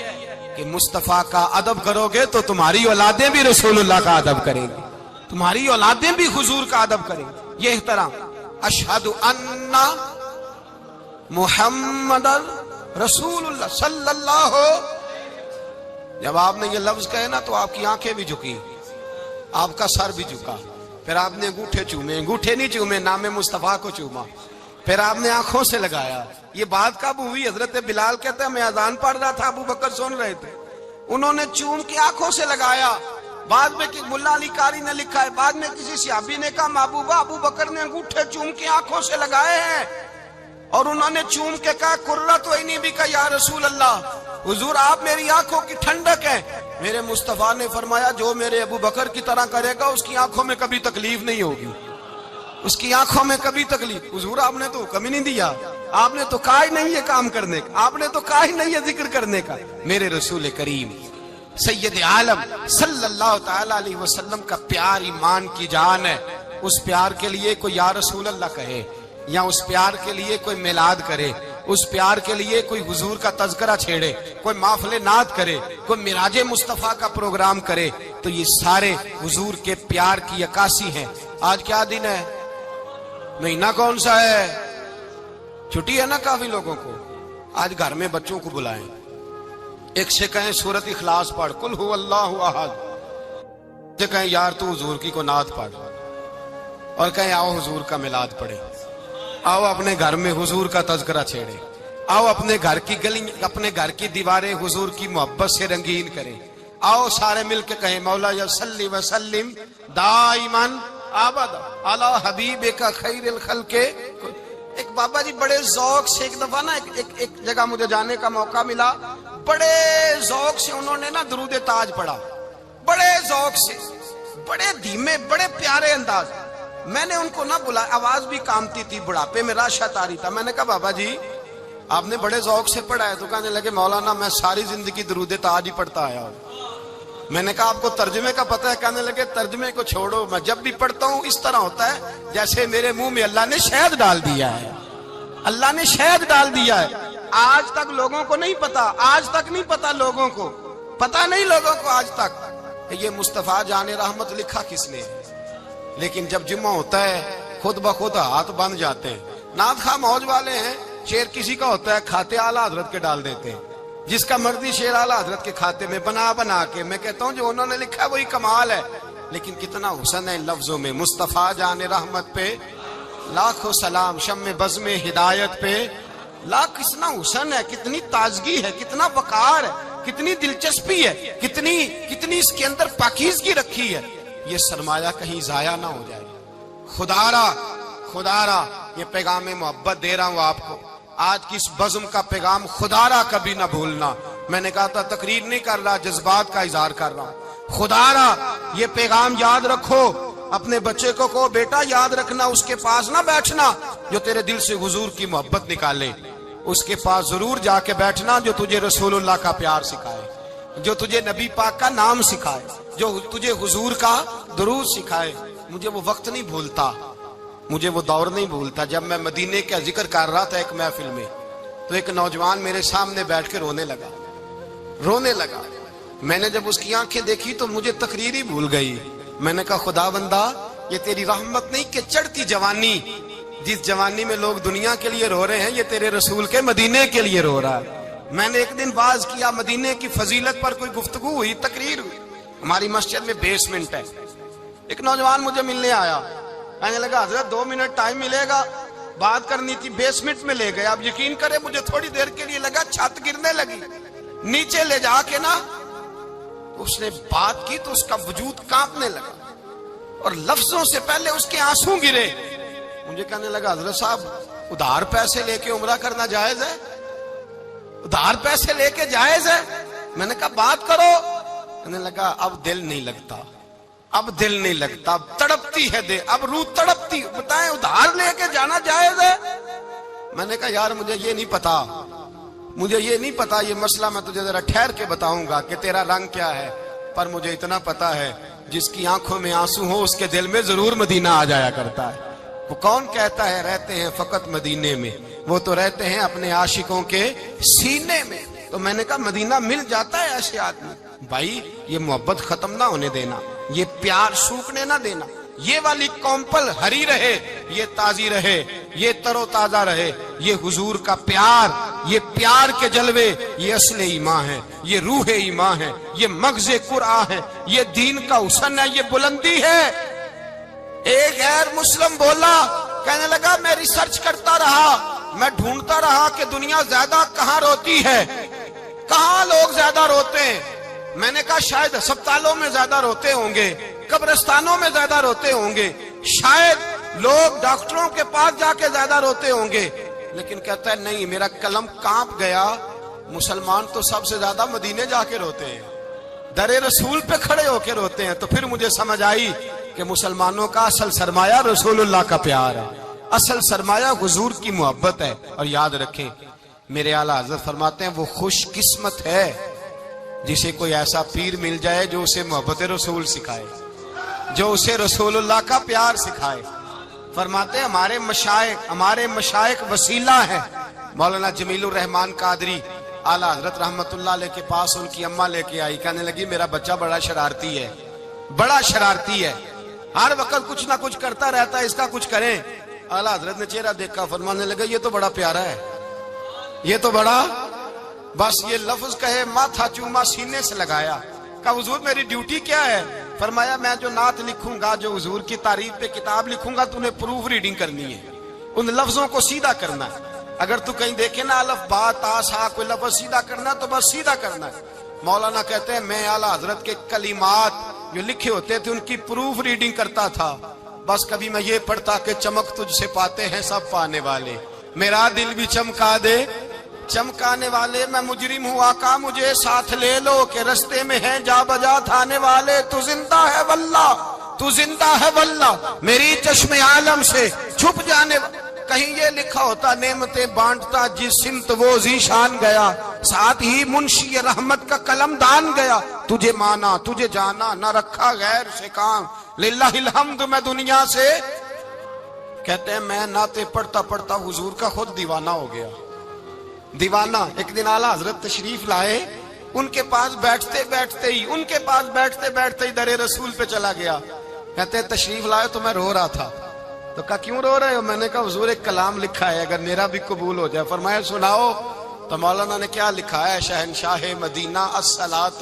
کہ مصطفیٰ کا ادب کرو گے تو تمہاری اولادیں بھی رسول اللہ کا ادب کریں گی، تمہاری اولادیں بھی حضور کا ادب کریں گی۔ یہ احترام، اشہد ان محمد رسول اللہ صلی اللہ، جب آپ نے یہ لفظ کہے نا تو آپ کی آنکھیں بھی جھکی، آپ کا سر بھی جھکا، پھر آپ نے انگوٹھے چومے، انگوٹھے نہیں چومے، نام مصطفیٰ کو چوما، پھر آپ نے آنکھوں سے لگایا۔ یہ بات کب ہوئی؟ حضرت بلال کہتے ہیں میں اذان پڑھ رہا تھا، ابو بکر سن رہے تھے، انہوں نے چوم کے آنکھوں سے لگایا۔ بعد میں ملا علی قاری نے لکھا ہے، بعد میں کسی صحابی نے کہا محبوبہ ابو بکر نے انگوٹھے چوم کے آنکھوں سے لگائے ہیں، اور انہوں نے چوم کے کہا قرۃ عینی بک یا رسول اللہ، حضور آپ میری آنکھوں کی ٹھنڈک ہیں۔ میرے مصطفیٰ نے فرمایا جو میرے ابو بکر کی طرح کرے گا اس کی آنکھوں میں کبھی تکلیف نہیں ہوگی، اس کی آنکھوں میں کبھی تکلیف۔ حضور آپ نے تو حکم ہی نہیں دیا، آپ نے تو کہا ہی نہیں یہ کام کرنے کا، آپ نے تو کہا ہی نہیں یہ ذکر کرنے کا۔ میرے رسول کریم سید عالم صلی اللہ تعالی علیہ وسلم کا پیار ایمان کی جان ہے، اس پیار کے لیے کوئی یا رسول اللہ کہے، یا اس پیار کے لیے کوئی میلاد کرے، اس پیار کے لیے کوئی حضور کا تذکرہ چھیڑے، کوئی محفل نعت کرے، کوئی معراج مصطفیٰ کا پروگرام کرے، تو یہ سارے حضور کے پیار کی عکاسی ہیں۔ آج کیا دن ہے؟ مہینہ کون سا ہے؟ چھٹی ہے نا کافی لوگوں کو۔ آج گھر میں بچوں کو بلائیں، ایک سے کہیں سورۃ اخلاص پڑھ، قل هو اللہ احد، سے کہیں یار تو حضور کی کو نعت پڑھ، اور کہیں آؤ حضور کا میلاد پڑھے، آؤ اپنے گھر میں حضور کا تذکرہ چھیڑے، آؤ اپنے گھر کی گلی، اپنے گھر کی دیواریں حضور کی محبت سے رنگین کریں، آؤ سارے مل کے کہیں مولا یا صلی وسلم دائما ابدا علی حبیبک خیر الخلق۔ ایک بابا جی بڑے ذوق سے ایک دفعہ نا ایک جگہ مجھے جانے کا موقع ملا، بڑے ذوق سے انہوں نے نا درود تاج پڑھا، بڑے ذوق سے، بڑے دھیمے، بڑے پیارے انداز۔ میں نے ان کو نہ بلایا، آواز بھی کامتی تھی، بڑھاپے میں راشت آ رہی تھا۔ میں نے کہا بابا جی آپ نے بڑے ذوق سے پڑھا ہے، تو کہنے لگے مولانا میں ساری زندگی درود تاج ہی پڑھتا آیا ہوں۔ میں نے کہا آپ کو ترجمے کا پتہ ہے؟ کہنے لگے ترجمے کو چھوڑو، میں جب بھی پڑھتا ہوں اس طرح ہوتا ہے جیسے میرے منہ میں اللہ نے شہد ڈال دیا ہے، اللہ نے شہد ڈال دیا ہے۔ آج تک لوگوں کو نہیں پتا، آج تک نہیں پتا لوگوں کو، پتا نہیں لوگوں کو آج تک کہ یہ مصطفیٰ جان رحمت لکھا کس نے ہے۔ لیکن جب جمعہ ہوتا ہے خود بخود ہاتھ بند جاتے ہیں۔ نعت خواہ موج والے ہیں، شعر کسی کا ہوتا ہے کھاتے اعلیٰ حضرت کے ڈال دیتے ہیں، جس کا مرضی شعر اعلیٰ حضرت کے کھاتے میں بنا کے۔ میں کہتا ہوں جو انہوں نے لکھا ہے وہی کمال ہے، لیکن کتنا حسن ہے ان لفظوں میں۔ مصطفیٰ جان رحمت پہ لاکھوں سلام، شم بزم ہدایت پہ لا کتنا حسن ہے، کتنی تازگی ہے، کتنا وقار ہے، کتنی دلچسپی ہے، کتنی اس کے اندر پاکیزگی رکھی ہے. یہ سرمایہ کہیں ضائع نہ ہو جائے. خدا را یہ پیغام محبت دے رہا ہوں آپ کو. آج کی اس بزم کا پیغام خدا را کبھی نہ بھولنا. میں نے کہا تھا تقریر نہیں کر رہا، جذبات کا اظہار کر رہا ہوں. خدا را یہ پیغام یاد رکھو. اپنے بچے کو کہو بیٹا یاد رکھنا، اس کے پاس نہ بیٹھنا جو تیرے دل سے حضور کی محبت نکالے. اس کے پاس ضرور جا کے بیٹھنا جو تجھے رسول اللہ کا پیار سکھائے، جو تجھے نبی پاک کا نام سکھائے، جو تجھے حضور کا درود سکھائے. مجھے وہ وقت نہیں بھولتا، مجھے وہ دور نہیں بھولتا جب میں مدینے کا ذکر کر رہا تھا ایک محفل میں، تو ایک نوجوان میرے سامنے بیٹھ کے رونے لگا. میں نے جب اس کی آنکھیں دیکھی تو مجھے تقریر ہی بھول گئی. میں نے کہا خدا بندہ یہ تیری رحمت نہیں کہ چڑھتی جوانی، جس جوانی میں لوگ دنیا کے لیے رو رہے ہیں، یہ تیرے رسول کے مدینے کے لیے رو رہا ہے. میں نے ایک دن واعظ کیا، مدینے کی فضیلت پر کوئی گفتگو ہوئی، تقریر ہوئی. ہماری مسجد میں بیسمنٹ ہے. ایک نوجوان مجھے ملنے آیا، کہنے لگا حضرت 2 منٹ ٹائم ملے گا، بات کرنی تھی. بیسمنٹ میں لے گئے. آپ یقین کریں مجھے تھوڑی دیر کے لیے لگا چھت گرنے لگی. نیچے لے جا کے نا اس نے بات کی تو اس کا وجود کانپنے لگا اور لفظوں سے پہلے اس کے آنسو گرے. مجھے کہنے لگا حضرت صاحب ادھار پیسے لے کے عمرہ کرنا جائز ہے؟ ادھار پیسے لے کے جائز ہے؟ میں نے کہا بات کرو. کہنے لگا اب دل نہیں لگتا، اب تڑپتی ہے دے، اب روح تڑپتی. بتائیں ادھار لے کے جانا جائز ہے؟ میں نے کہا یار مجھے یہ نہیں پتا یہ مسئلہ میں تجھے ذرا ٹھہر کے بتاؤں گا کہ تیرا رنگ کیا ہے. پر مجھے اتنا پتا ہے جس کی آنکھوں میں آنسو ہو اس کے دل میں ضرور مدینہ آ جایا کرتا ہے. وہ کون کہتا ہے رہتے ہیں فقط مدینے میں؟ وہ تو رہتے ہیں اپنے عاشقوں کے سینے میں. تو میں نے کہا مدینہ مل جاتا ہے ایسے آدمی. بھائی یہ محبت ختم نہ ہونے دینا، یہ پیار سوکھنے نہ دینا. یہ والی کومپل ہری رہے، یہ تازی رہے، یہ تر و تازہ رہے. یہ حضور کا پیار، یہ پیار کے جلوے، یہ اصل ایمان ہے، یہ روح ایمان ہے، یہ مغز قرآن ہے، یہ دین کا حسن ہے، یہ بلندی ہے. ایک غیر مسلم بولا، کہنے لگا میں ریسرچ کرتا رہا، میں ڈھونڈتا رہا کہ دنیا زیادہ کہاں روتی ہے، کہاں لوگ زیادہ روتے ہیں. میں نے کہا شاید ہسپتالوں میں زیادہ روتے ہوں گے، قبرستانوں میں زیادہ روتے ہوں گے، شاید لوگ ڈاکٹروں کے پاس جا کے زیادہ روتے ہوں گے. لیکن کہتا ہے نہیں، میرا قلم کانپ گیا. مسلمان تو سب سے زیادہ مدینے جا کے روتے ہیں، در رسول پہ کھڑے ہو کے روتے ہیں. تو پھر مجھے سمجھ آئی کہ مسلمانوں کا اصل سرمایہ رسول اللہ کا پیار ہے، اصل سرمایہ حضور کی محبت ہے. اور یاد رکھیں میرے اعلیٰ حضرت فرماتے ہیں وہ خوش قسمت ہے جسے کوئی ایسا پیر مل جائے جو اسے محبت رسول سکھائے، جو اسے رسول اللہ کا پیار سکھائے. فرماتے ہیں ہمارے مشائخ وسیلہ ہیں. مولانا جمیل الرحمان قادری اعلیٰ حضرت رحمت اللہ علیہ کے پاس ان کی اماں لے کے آئی. کہنے لگی میرا بچہ بڑا شرارتی ہے، ہر وقت کچھ نہ کچھ کرتا رہتا ہے، اس کا کچھ کریں. اعلیٰ حضرت نے چہرہ دیکھا، فرمانے لگا یہ تو بڑا پیارا ہے، یہ تو بڑا، بس یہ لفظ کہے ماتھا چوما سینے سے لگایا. کہا حضور میری ڈیوٹی کیا ہے؟ فرمایا میں جو نعت لکھوں گا، جو حضور کی تعریف پہ کتاب لکھوں گا، تو نے پروف ریڈنگ کرنی ہے، ان لفظوں کو سیدھا کرنا ہے. اگر تو کہیں دیکھے نا الف با تا سا کوئی لفظ سیدھا کرنا تو بس سیدھا کرنا ہے. مولانا کہتے ہیں میں اعلیٰ حضرت کے کلمات جو لکھے ہوتے تھے ان کی پروف ریڈنگ کرتا تھا. بس کبھی میں یہ پڑھتا کہ چمک تجھ سے پاتے ہیں سب پانے والے، میرا دل بھی چمکا دے چمکانے والے. میں مجرم ہوں آقا مجھے ساتھ لے لو کہ رستے میں ہیں جا بجا تھانے والے. تو زندہ ہے واللہ میری چشم عالم سے چھپ جانے. کہیں یہ لکھا ہوتا نعمتیں بانٹتا جس سمت وہ ذیشان گیا، ساتھ ہی منشی رحمت کا قلم دان گیا. تجھے مانا تجھے جانا نہ رکھا غیر سے کام، للہ الحمد میں دنیا سے. کہتے ہیں میں نعتیں پڑھتا پڑھتا حضور کا خود دیوانہ ہو گیا. دیوانہ. ایک دن اعلیٰ حضرت تشریف لائے، ان کے پاس بیٹھتے بیٹھتے ہی در رسول پہ چلا گیا. کہتے ہیں تشریف لائے تو میں رو رہا تھا. تو کہا کیوں رو رہے ہو؟ میں نے کہا حضور ایک کلام لکھا ہے اگر میرا بھی قبول ہو جائے. فرمایا سناؤ. تو مولانا نے کیا لکھا ہے؟ شہنشاہ مدینہ الصلاۃ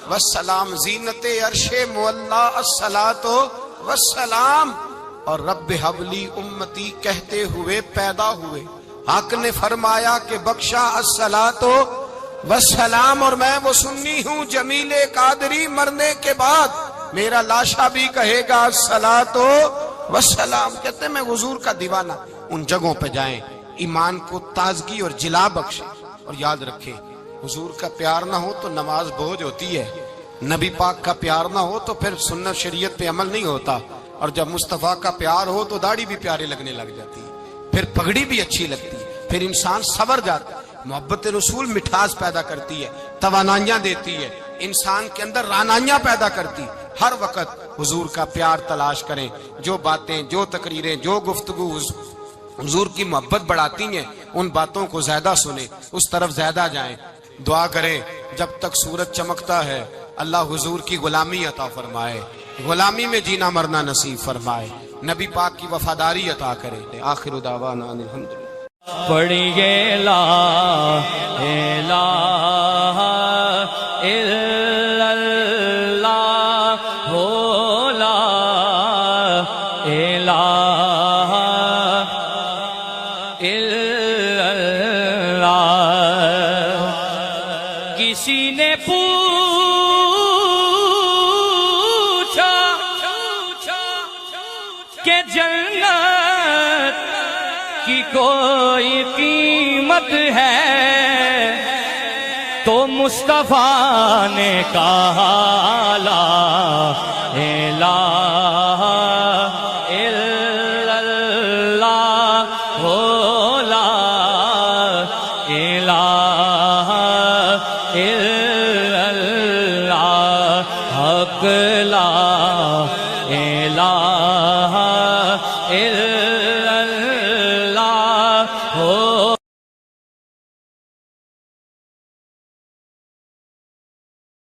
والسلام، زینت عرش مولا الصلاۃ والسلام، اور رب حبلی امتی کہتے ہوئے پیدا ہوئے. حق نے فرمایا کہ بخشا الصلاۃ والسلام، اور میں وہ سنی ہوں جمیل قادری مرنے کے بعد میرا لاشا بھی کہے گا الصلاۃ والسلام۔ کہتے ہیں میں حضور کا دیوانہ۔ ان جگہوں پہ جائیں، ایمان کو تازگی اور جلا بخشے، اور یاد رکھیں حضور کا پیار نہ ہو تو نماز بوجھ ہوتی ہے، نبی پاک کا پیار نہ ہو تو پھر سنت شریعت پہ عمل نہیں ہوتا، اور جب مصطفیٰ کا پیار ہو تو داڑھی بھی پیارے لگنے لگ جاتی ہے، پھر پگڑی بھی اچھی لگتی ہے، پھر انسان سنور جاتا ہے۔ محبت رسول مٹھاس پیدا کرتی ہے، توانائیاں دیتی ہے، انسان کے اندر رانائیاں پیدا کرتی۔ ہر وقت حضور کا پیار تلاش کریں، جو باتیں، جو تقریریں، جو گفتگو حضور کی محبت بڑھاتی ہیں ان باتوں کو زیادہ سنیں، اس طرف زیادہ جائیں۔ دعا کریں جب تک سورج چمکتا ہے اللہ حضور کی غلامی عطا فرمائے، غلامی میں جینا مرنا نصیب فرمائے، نبی پاک کی وفاداری عطا کرے۔ آخر دعوانا الحمدللہ۔ پڑھیے لا الہ الا اللہ ہو، لا الہ الا اللہ۔ کسی نے پوچھا کہ جنت کی کوئی قیمت ہے، تو مصطفیٰ نے کہا لا الہ الا اللہ ہو، لا الہ الا اللہ، حق لا الہ